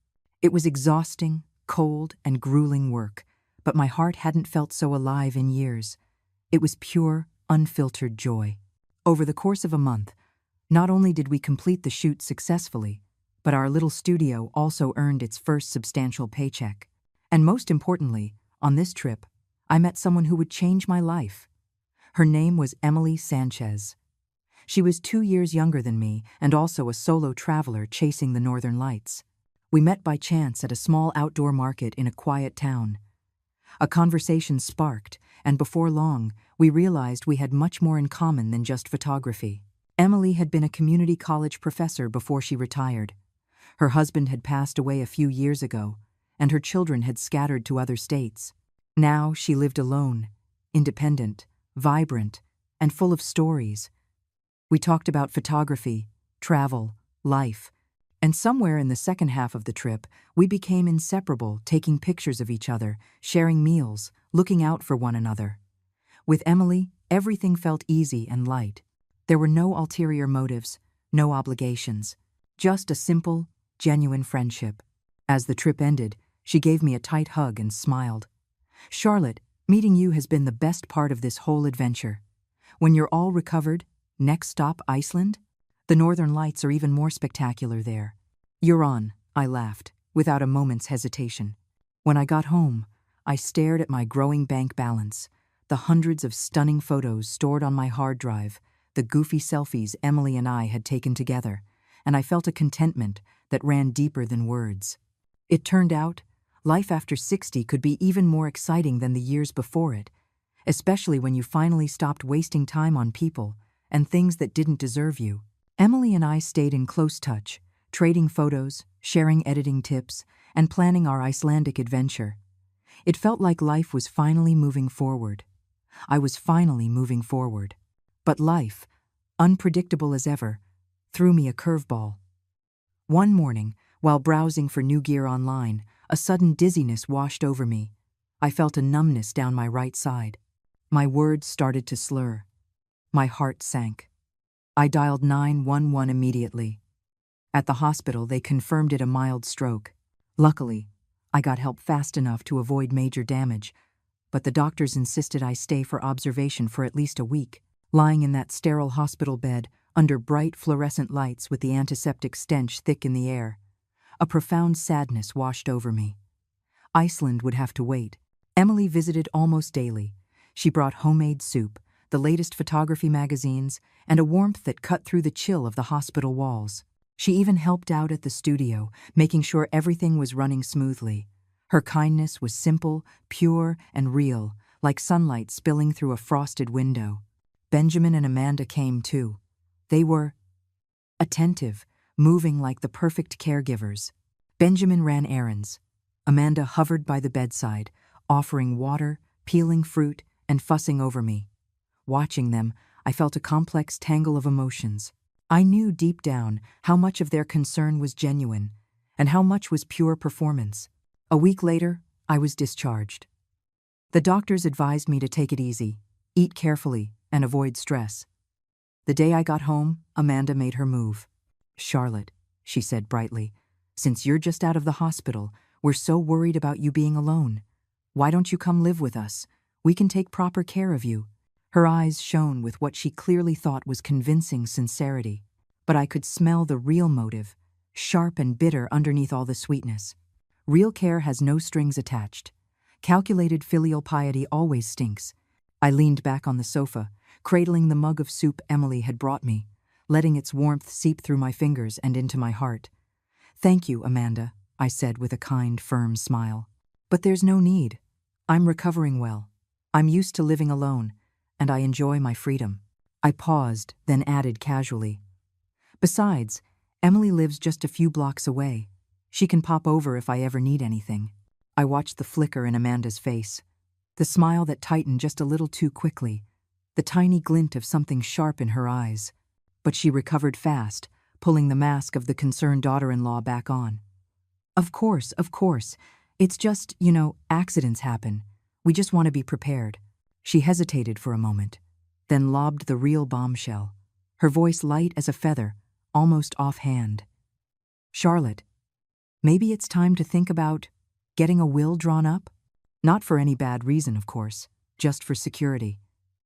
It was exhausting, cold, and grueling work, but my heart hadn't felt so alive in years. It was pure, unfiltered joy. Over the course of a month, not only did we complete the shoot successfully, but our little studio also earned its first substantial paycheck. And most importantly, on this trip, I met someone who would change my life. Her name was Emily Sanchez. She was 2 years younger than me and also a solo traveler chasing the northern lights. We met by chance at a small outdoor market in a quiet town. A conversation sparked, and before long, we realized we had much more in common than just photography. Emily had been a community college professor before she retired. Her husband had passed away a few years ago, and her children had scattered to other states. Now she lived alone, independent, vibrant, and full of stories. We talked about photography, travel, life, and somewhere in the second half of the trip, we became inseparable, taking pictures of each other, sharing meals, looking out for one another. With Emily, everything felt easy and light. There were no ulterior motives, no obligations, just a simple, genuine friendship. As the trip ended, she gave me a tight hug and smiled. "Charlotte, meeting you has been the best part of this whole adventure. When you're all recovered, next stop Iceland? The northern lights are even more spectacular there." "You're on," I laughed, without a moment's hesitation. When I got home, I stared at my growing bank balance, the hundreds of stunning photos stored on my hard drive, the goofy selfies Emily and I had taken together, and I felt a contentment that ran deeper than words. It turned out, life after 60 could be even more exciting than the years before it, especially when you finally stopped wasting time on people and things that didn't deserve you. Emily and I stayed in close touch, trading photos, sharing editing tips, and planning our Icelandic adventure. It felt like life was finally moving forward. I was finally moving forward. But life, unpredictable as ever, threw me a curveball. One morning, while browsing for new gear online, a sudden dizziness washed over me. I felt a numbness down my right side. My words started to slur. My heart sank. I dialed 911 immediately. At the hospital, they confirmed it a mild stroke. Luckily, I got help fast enough to avoid major damage, but the doctors insisted I stay for observation for at least a week. Lying in that sterile hospital bed, under bright fluorescent lights with the antiseptic stench thick in the air, a profound sadness washed over me. Iceland would have to wait. Emily visited almost daily. She brought homemade soup, the latest photography magazines, and a warmth that cut through the chill of the hospital walls. She even helped out at the studio, making sure everything was running smoothly. Her kindness was simple, pure, and real, like sunlight spilling through a frosted window. Benjamin and Amanda came too. They were attentive, moving like the perfect caregivers. Benjamin ran errands. Amanda hovered by the bedside, offering water, peeling fruit, and fussing over me. Watching them, I felt a complex tangle of emotions. I knew deep down how much of their concern was genuine, and how much was pure performance. A week later, I was discharged. The doctors advised me to take it easy, eat carefully, and avoid stress. The day I got home, Amanda made her move. "Charlotte," she said brightly, "since you're just out of the hospital, we're so worried about you being alone. Why don't you come live with us? We can take proper care of you." Her eyes shone with what she clearly thought was convincing sincerity, but I could smell the real motive, sharp and bitter underneath all the sweetness. Real care has no strings attached. Calculated filial piety always stinks. I leaned back on the sofa, cradling the mug of soup Emily had brought me, letting its warmth seep through my fingers and into my heart. "Thank you, Amanda," I said with a kind, firm smile. "But there's no need. I'm recovering well. I'm used to living alone, and I enjoy my freedom." I paused, then added casually, "Besides, Emily lives just a few blocks away. She can pop over if I ever need anything." I watched the flicker in Amanda's face, the smile that tightened just a little too quickly, the tiny glint of something sharp in her eyes. But she recovered fast, pulling the mask of the concerned daughter-in-law back on. Of course. It's just, accidents happen. We just want to be prepared." She hesitated for a moment, then lobbed the real bombshell, her voice light as a feather, almost offhand. "Charlotte, maybe it's time to think about getting a will drawn up? Not for any bad reason, of course, just for security.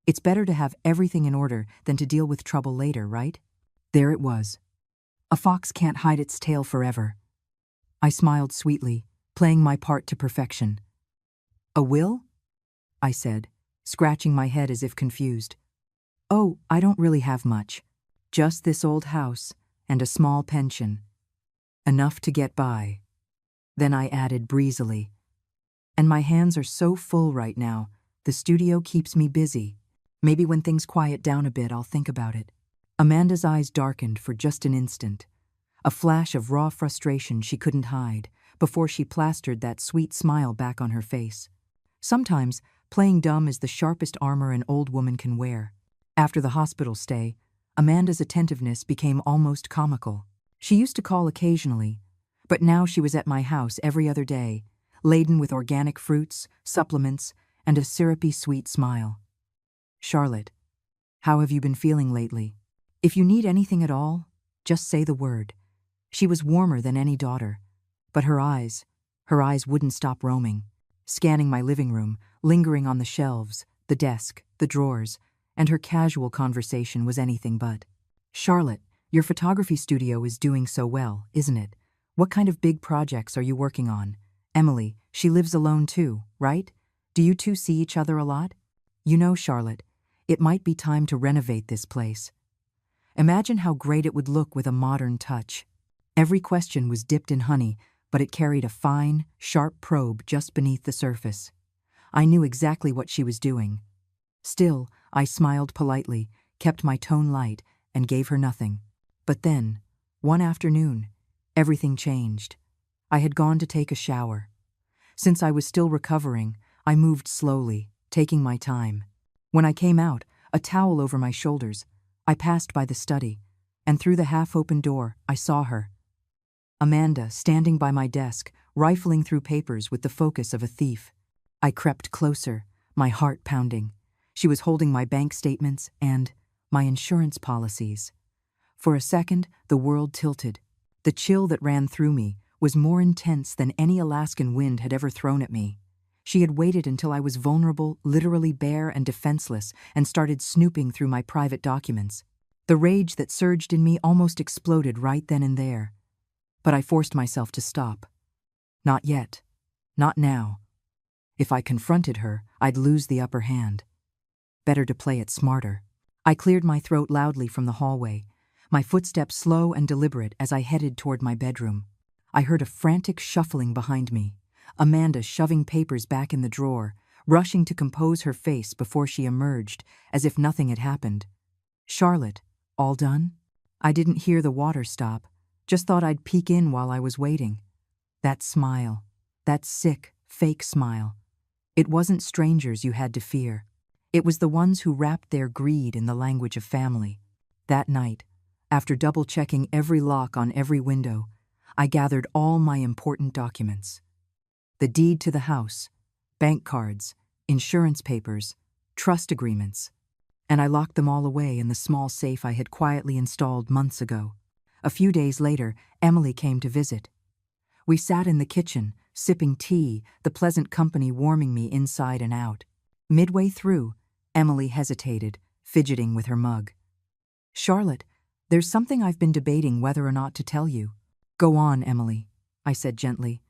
It's better to have everything in order than to deal with trouble later, right?" There it was. A fox can't hide its tail forever. I smiled sweetly, playing my part to perfection. "A will?" I said, scratching my head as if confused. "Oh, I don't really have much. Just this old house and a small pension. Enough to get by." Then I added breezily, "And my hands are so full right now, the studio keeps me busy. Maybe when things quiet down a bit, I'll think about it." Amanda's eyes darkened for just an instant, a flash of raw frustration she couldn't hide, before she plastered that sweet smile back on her face. Sometimes, playing dumb is the sharpest armor an old woman can wear. After the hospital stay, Amanda's attentiveness became almost comical. She used to call occasionally, but now she was at my house every other day, laden with organic fruits, supplements, and a syrupy sweet smile. "Charlotte, how have you been feeling lately? If you need anything at all, just say the word." She was warmer than any daughter, but her eyes wouldn't stop roaming, scanning my living room, lingering on the shelves, the desk, the drawers, and her casual conversation was anything but. "Charlotte, your photography studio is doing so well, isn't it? What kind of big projects are you working on? Emily, she lives alone too, right? Do you two see each other a lot? Charlotte, it might be time to renovate this place. Imagine how great it would look with a modern touch." Every question was dipped in honey, but it carried a fine, sharp probe just beneath the surface. I knew exactly what she was doing. Still, I smiled politely, kept my tone light, and gave her nothing. But then, one afternoon, everything changed. I had gone to take a shower. Since I was still recovering, I moved slowly, taking my time. When I came out, a towel over my shoulders, I passed by the study, and through the half-open door, I saw her. Amanda, standing by my desk, rifling through papers with the focus of a thief. I crept closer, my heart pounding. She was holding my bank statements and my insurance policies. For a second, the world tilted. The chill that ran through me was more intense than any Alaskan wind had ever thrown at me. She had waited until I was vulnerable, literally bare and defenseless, and started snooping through my private documents. The rage that surged in me almost exploded right then and there. But I forced myself to stop. Not yet. Not now. If I confronted her, I'd lose the upper hand. Better to play it smarter. I cleared my throat loudly from the hallway, my footsteps slow and deliberate as I headed toward my bedroom. I heard a frantic shuffling behind me, Amanda shoving papers back in the drawer, rushing to compose her face before she emerged, as if nothing had happened. "Charlotte, all done?" I didn't hear the water stop, just thought I'd peek in while I was waiting. That smile, that sick, fake smile. It wasn't strangers you had to fear. It was the ones who wrapped their greed in the language of family. That night, after double-checking every lock on every window, I gathered all my important documents. The deed to the house, bank cards, insurance papers, trust agreements, and I locked them all away in the small safe I had quietly installed months ago. A few days later, Emily came to visit. We sat in the kitchen, sipping tea, the pleasant company warming me inside and out. Midway through, Emily hesitated, fidgeting with her mug. "Charlotte, there's something I've been debating whether or not to tell you." "Go on, Emily," I said gently.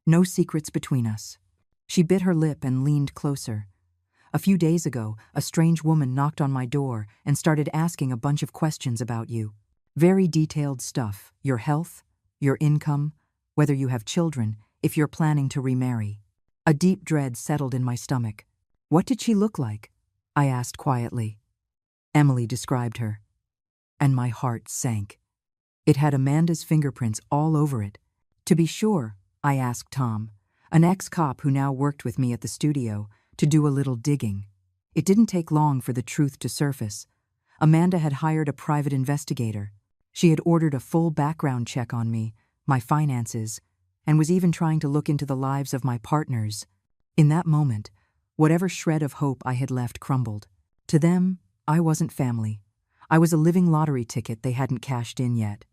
"No secrets between us." She bit her lip and leaned closer. A few days ago, a strange woman knocked on my door and started asking a bunch of questions about you. Very detailed stuff: your health, your income, whether you have children, if you're planning to remarry. A deep dread settled in my stomach. What did she look like? I asked quietly. Emily described her, and my heart sank. It had Amanda's fingerprints all over it. To be sure, I asked Tom, an ex-cop who now worked with me at the studio, to do a little digging. It didn't take long for the truth to surface. Amanda had hired a private investigator. She had ordered a full background check on me, my finances, and was even trying to look into the lives of my partners. In that moment, whatever shred of hope I had left crumbled. To them, I wasn't family. I was a living lottery ticket they hadn't cashed in yet.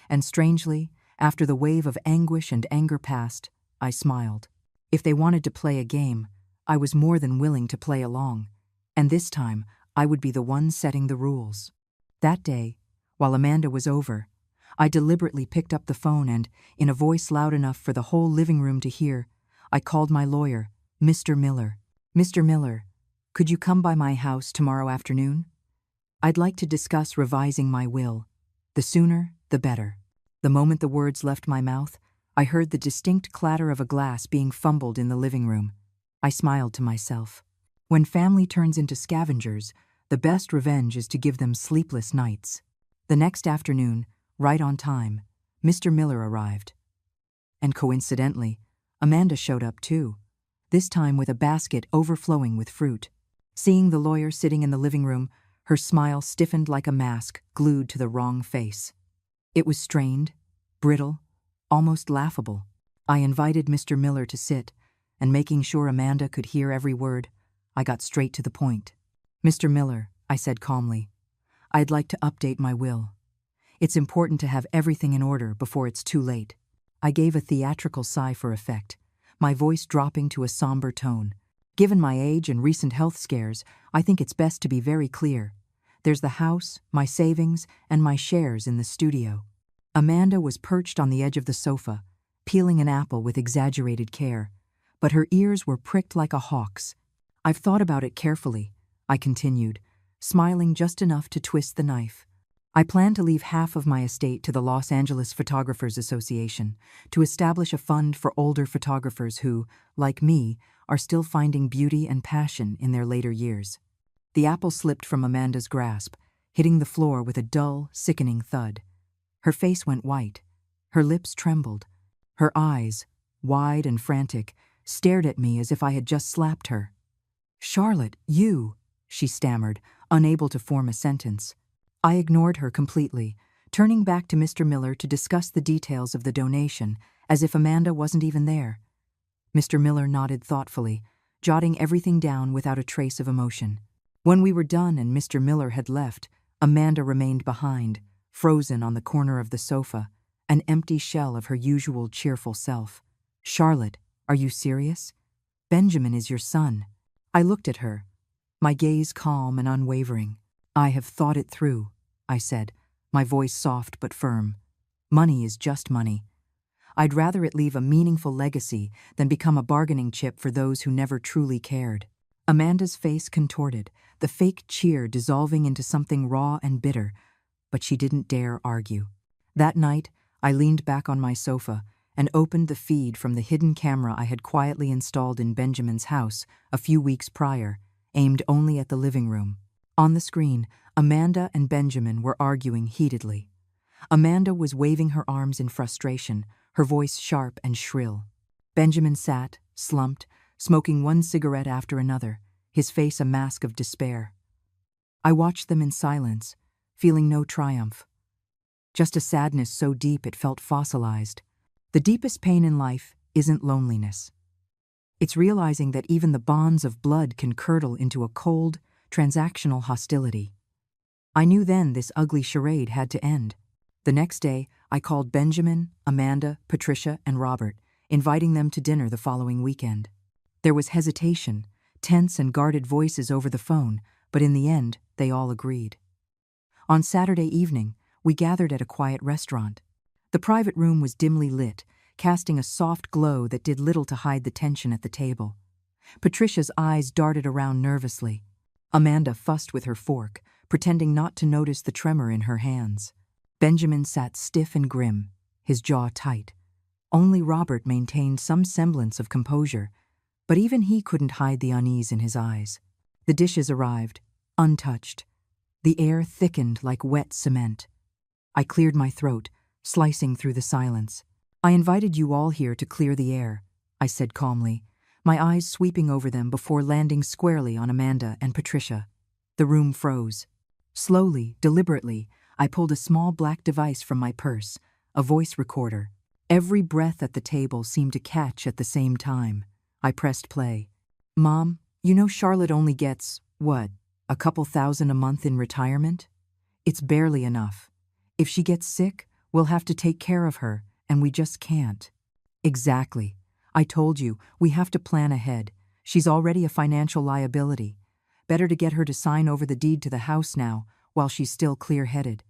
And strangely, after the wave of anguish and anger passed, I smiled. If they wanted to play a game, I was more than willing to play along. And this time, I would be the one setting the rules. That day, while Amanda was over, I deliberately picked up the phone and, in a voice loud enough for the whole living room to hear, I called my lawyer, Mr. Miller. Mr. Miller, could you come by my house tomorrow afternoon? I'd like to discuss revising my will. The sooner, the better. The moment the words left my mouth, I heard the distinct clatter of a glass being fumbled in the living room. I smiled to myself. When family turns into scavengers, the best revenge is to give them sleepless nights. The next afternoon, right on time, Mr. Miller arrived. And coincidentally, Amanda showed up too, this time with a basket overflowing with fruit. Seeing the lawyer sitting in the living room, her smile stiffened like a mask glued to the wrong face. It was strained, brittle, almost laughable. I invited Mr. Miller to sit, and making sure Amanda could hear every word, I got straight to the point. Mr. Miller, I said calmly, I'd like to update my will. It's important to have everything in order before it's too late. I gave a theatrical sigh for effect, my voice dropping to a somber tone. Given my age and recent health scares, I think it's best to be very clear. There's the house, my savings, and my shares in the studio. Amanda was perched on the edge of the sofa, peeling an apple with exaggerated care, but her ears were pricked like a hawk's. I've thought about it carefully, I continued, smiling just enough to twist the knife. I plan to leave half of my estate to the Los Angeles Photographers Association to establish a fund for older photographers who, like me, are still finding beauty and passion in their later years. The apple slipped from Amanda's grasp, hitting the floor with a dull, sickening thud. Her face went white. Her lips trembled. Her eyes, wide and frantic, stared at me as if I had just slapped her. "Charlotte, you," she stammered, unable to form a sentence. I ignored her completely, turning back to Mr. Miller to discuss the details of the donation, as if Amanda wasn't even there. Mr. Miller nodded thoughtfully, jotting everything down without a trace of emotion. When we were done and Mr. Miller had left, Amanda remained behind, frozen on the corner of the sofa, an empty shell of her usual cheerful self. "Charlotte, are you serious? Benjamin is your son." I looked at her, my gaze calm and unwavering. "I have thought it through," I said, my voice soft but firm. "Money is just money. I'd rather it leave a meaningful legacy than become a bargaining chip for those who never truly cared." Amanda's face contorted, the fake cheer dissolving into something raw and bitter, but she didn't dare argue. That night, I leaned back on my sofa and opened the feed from the hidden camera I had quietly installed in Benjamin's house a few weeks prior, aimed only at the living room. On the screen, Amanda and Benjamin were arguing heatedly. Amanda was waving her arms in frustration, her voice sharp and shrill. Benjamin sat, slumped, smoking one cigarette after another, his face a mask of despair. I watched them in silence, feeling no triumph. Just a sadness so deep it felt fossilized. The deepest pain in life isn't loneliness. It's realizing that even the bonds of blood can curdle into a cold, transactional hostility. I knew then this ugly charade had to end. The next day, I called Benjamin, Amanda, Patricia, and Robert, inviting them to dinner the following weekend. There was hesitation, tense and guarded voices over the phone, but in the end, they all agreed. On Saturday evening, we gathered at a quiet restaurant. The private room was dimly lit, casting a soft glow that did little to hide the tension at the table. Patricia's eyes darted around nervously. Amanda fussed with her fork, pretending not to notice the tremor in her hands. Benjamin sat stiff and grim, his jaw tight. Only Robert maintained some semblance of composure, but even he couldn't hide the unease in his eyes. The dishes arrived, untouched. The air thickened like wet cement. I cleared my throat, slicing through the silence. "I invited you all here to clear the air," I said calmly, my eyes sweeping over them before landing squarely on Amanda and Patricia. The room froze. Slowly, deliberately, I pulled a small black device from my purse, a voice recorder. Every breath at the table seemed to catch at the same time. I pressed play. "Mom, you know Charlotte only gets, what, a couple thousand a month in retirement? It's barely enough. If she gets sick, we'll have to take care of her, and we just can't." "Exactly. I told you, we have to plan ahead. She's already a financial liability. Better to get her to sign over the deed to the house now, while she's still clear-headed.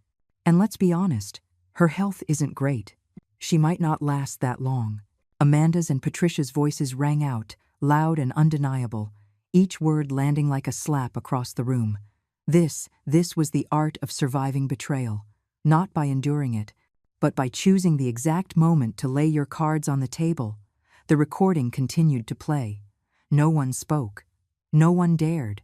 And let's be honest, her health isn't great. She might not last that long." Amanda's and Patricia's voices rang out, loud and undeniable, each word landing like a slap across the room. This was the art of surviving betrayal, not by enduring it, but by choosing the exact moment to lay your cards on the table. The recording continued to play. No one spoke. No one dared.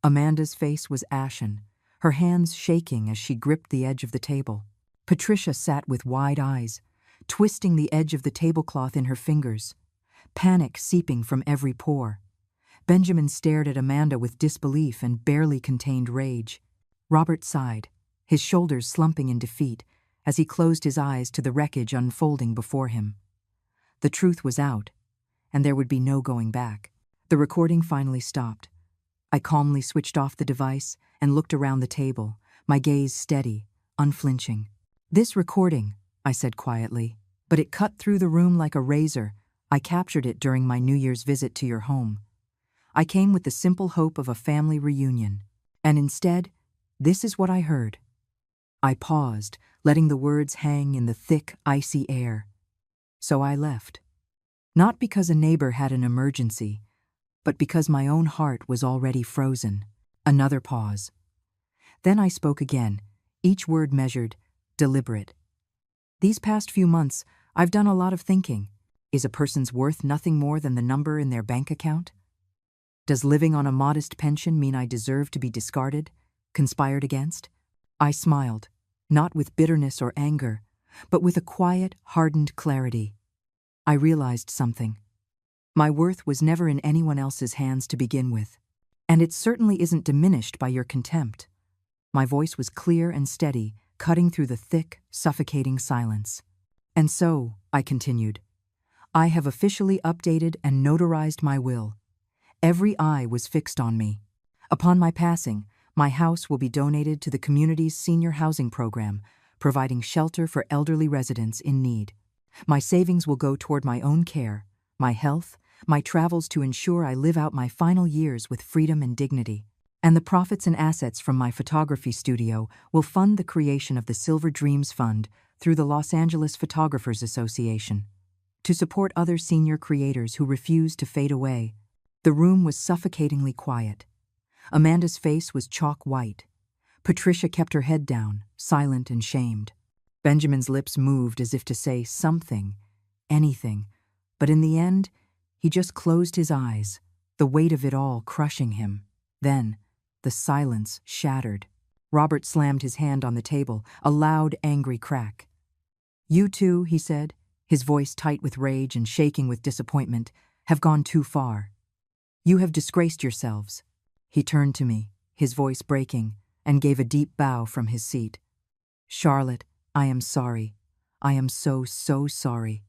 Amanda's face was ashen, her hands shaking as she gripped the edge of the table. Patricia sat with wide eyes, twisting the edge of the tablecloth in her fingers, panic seeping from every pore. Benjamin stared at Amanda with disbelief and barely contained rage. Robert sighed, his shoulders slumping in defeat, as he closed his eyes to the wreckage unfolding before him. The truth was out, and there would be no going back. The recording finally stopped. I calmly switched off the device and looked around the table, my gaze steady, unflinching. "This recording," I said quietly, "but it cut through the room like a razor. I captured it during my New Year's visit to your home. I came with the simple hope of a family reunion, and instead, this is what I heard." I paused, letting the words hang in the thick, icy air. So I left. Not because a neighbor had an emergency, but because my own heart was already frozen. Another pause. Then I spoke again, each word measured, deliberate. "These past few months, I've done a lot of thinking. Is a person's worth nothing more than the number in their bank account? Does living on a modest pension mean I deserve to be discarded, conspired against?" I smiled, not with bitterness or anger, but with a quiet, hardened clarity. I realized something. My worth was never in anyone else's hands to begin with, and it certainly isn't diminished by your contempt. My voice was clear and steady, cutting through the thick, suffocating silence. "And so," I continued, "I have officially updated and notarized my will. Every eye was fixed on me. Upon my passing, my house will be donated to the community's senior housing program, providing shelter for elderly residents in need. My savings will go toward my own care, my health, my travels to ensure I live out my final years with freedom and dignity. And the profits and assets from my photography studio will fund the creation of the Silver Dreams Fund through the Los Angeles Photographers Association, to support other senior creators who refuse to fade away." The room was suffocatingly quiet. Amanda's face was chalk white. Patricia kept her head down, silent and shamed. Benjamin's lips moved as if to say something, anything, but in the end, he just closed his eyes, the weight of it all crushing him. Then, the silence shattered. Robert slammed his hand on the table, a loud, angry crack. "You two," he said, his voice tight with rage and shaking with disappointment, "have gone too far. You have disgraced yourselves." He turned to me, his voice breaking, and gave a deep bow from his seat. "Charlotte, I am sorry. I am so sorry.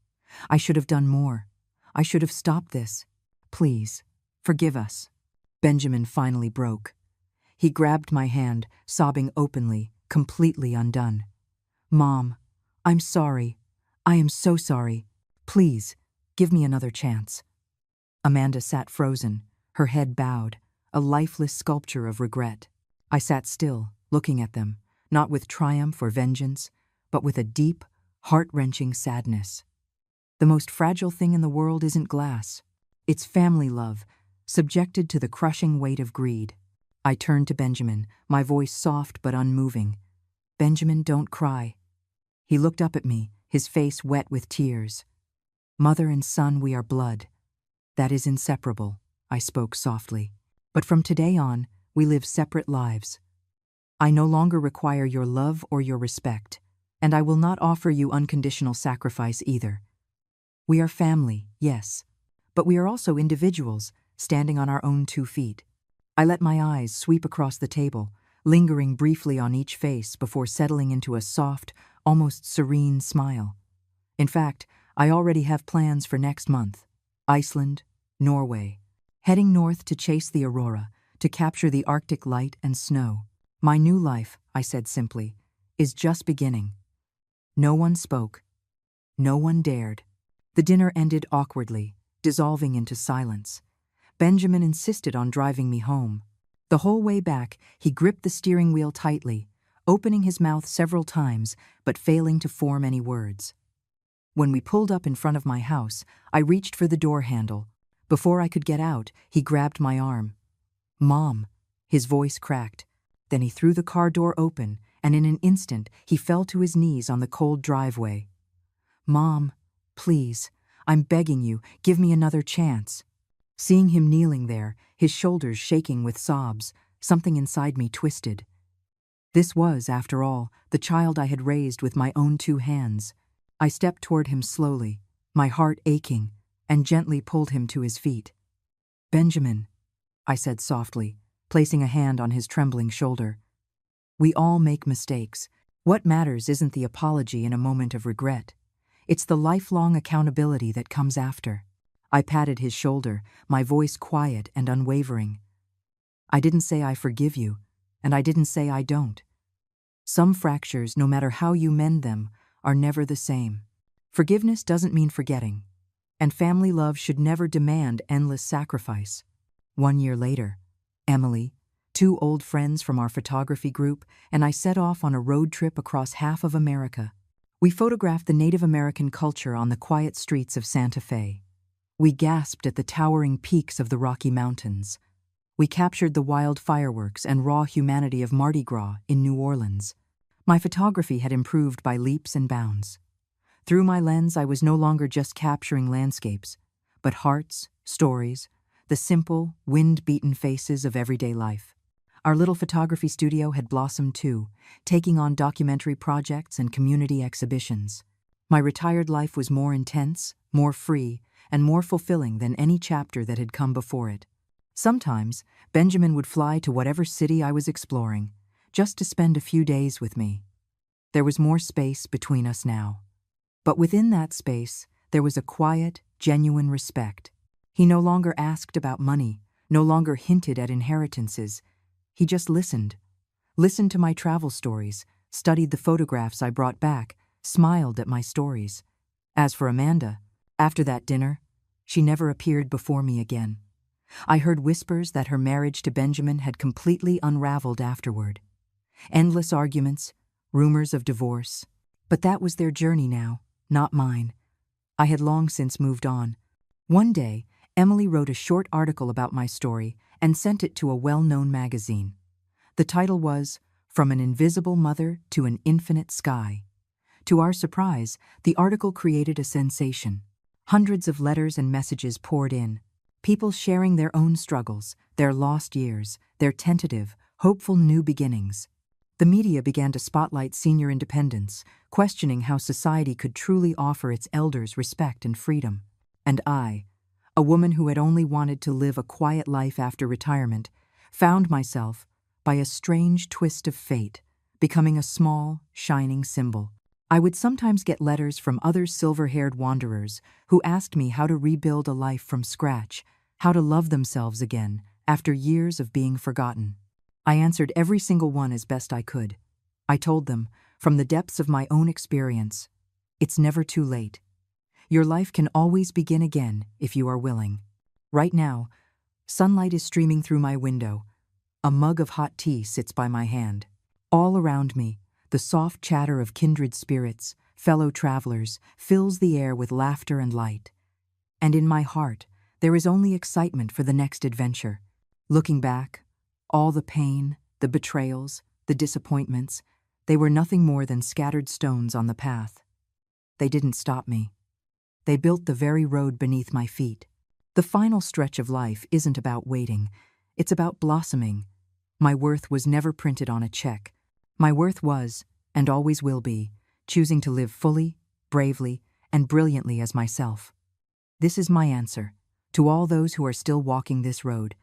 I should have done more. I should have stopped this. Please, forgive us." Benjamin finally broke. He grabbed my hand, sobbing openly, completely undone. "Mom, I'm sorry. I am so sorry. Please, give me another chance." Amanda sat frozen, her head bowed, a lifeless sculpture of regret. I sat still, looking at them, not with triumph or vengeance, but with a deep, heart-wrenching sadness. The most fragile thing in the world isn't glass. It's family love, subjected to the crushing weight of greed. I turned to Benjamin, my voice soft but unmoving. "Benjamin, don't cry." He looked up at me, his face wet with tears. "Mother and son, we are blood. That is inseparable," I spoke softly. "But from today on, we live separate lives. I no longer require your love or your respect, and I will not offer you unconditional sacrifice either. We are family, yes, but we are also individuals, standing on our own 2 feet." I let my eyes sweep across the table, lingering briefly on each face before settling into a soft, almost serene smile. In fact, I already have plans for next month. Iceland, Norway. Heading north to chase the aurora, to capture the Arctic light and snow. My new life, I said simply, is just beginning. No one spoke. No one dared. The dinner ended awkwardly, dissolving into silence. Benjamin insisted on driving me home. The whole way back, he gripped the steering wheel tightly, opening his mouth several times but failing to form any words. When we pulled up in front of my house, I reached for the door handle. Before I could get out, he grabbed my arm. "Mom," his voice cracked. Then he threw the car door open, and in an instant, he fell to his knees on the cold driveway. "Mom, please, I'm begging you, give me another chance." Seeing him kneeling there, his shoulders shaking with sobs, something inside me twisted. This was, after all, the child I had raised with my own 2 hands. I stepped toward him slowly, my heart aching, and gently pulled him to his feet. "Benjamin," I said softly, placing a hand on his trembling shoulder. "We all make mistakes. What matters isn't the apology in a moment of regret. It's the lifelong accountability that comes after." I patted his shoulder, my voice quiet and unwavering. "I didn't say I forgive you, and I didn't say I don't. Some fractures, no matter how you mend them, are never the same. Forgiveness doesn't mean forgetting, and family love should never demand endless sacrifice." 1 year later, Emily, 2 old friends from our photography group, and I set off on a road trip across half of America. We photographed the Native American culture on the quiet streets of Santa Fe. We gasped at the towering peaks of the Rocky Mountains. We captured the wild fireworks and raw humanity of Mardi Gras in New Orleans. My photography had improved by leaps and bounds. Through my lens, I was no longer just capturing landscapes, but hearts, stories, the simple, wind-beaten faces of everyday life. Our little photography studio had blossomed too, taking on documentary projects and community exhibitions. My retired life was more intense, more free, and more fulfilling than any chapter that had come before it. Sometimes, Benjamin would fly to whatever city I was exploring, just to spend a few days with me. There was more space between us now. But within that space, there was a quiet, genuine respect. He no longer asked about money, no longer hinted at inheritances. He just listened to my travel stories, studied the photographs I brought back, smiled at my stories. As for Amanda, after that dinner, she never appeared before me again. I heard whispers that her marriage to Benjamin had completely unraveled afterward. Endless arguments, rumors of divorce. But that was their journey now, not mine. I had long since moved on. One day, Emily wrote a short article about my story and sent it to a well-known magazine. The title was "From an Invisible Mother to an Infinite Sky." To our surprise, the article created a sensation. Hundreds of letters and messages poured in, people sharing their own struggles, their lost years, their tentative, hopeful new beginnings. The media began to spotlight senior independence, questioning how society could truly offer its elders respect and freedom. And I, a woman who had only wanted to live a quiet life after retirement, found myself, by a strange twist of fate, becoming a small, shining symbol. I would sometimes get letters from other silver-haired wanderers who asked me how to rebuild a life from scratch, how to love themselves again after years of being forgotten. I answered every single one as best I could. I told them, from the depths of my own experience, it's never too late. Your life can always begin again if you are willing. Right now, sunlight is streaming through my window. A mug of hot tea sits by my hand. All around me, the soft chatter of kindred spirits, fellow travelers, fills the air with laughter and light. And in my heart, There is only excitement for the next adventure. Looking back, all the pain, the betrayals, the disappointments, they were nothing more than scattered stones on the path. They didn't stop me. They built the very road beneath my feet. The final stretch of life isn't about waiting. It's about blossoming. My worth was never printed on a check. My worth was, and always will be, choosing to live fully, bravely, and brilliantly as myself. This is my answer. To all those who are still walking this road,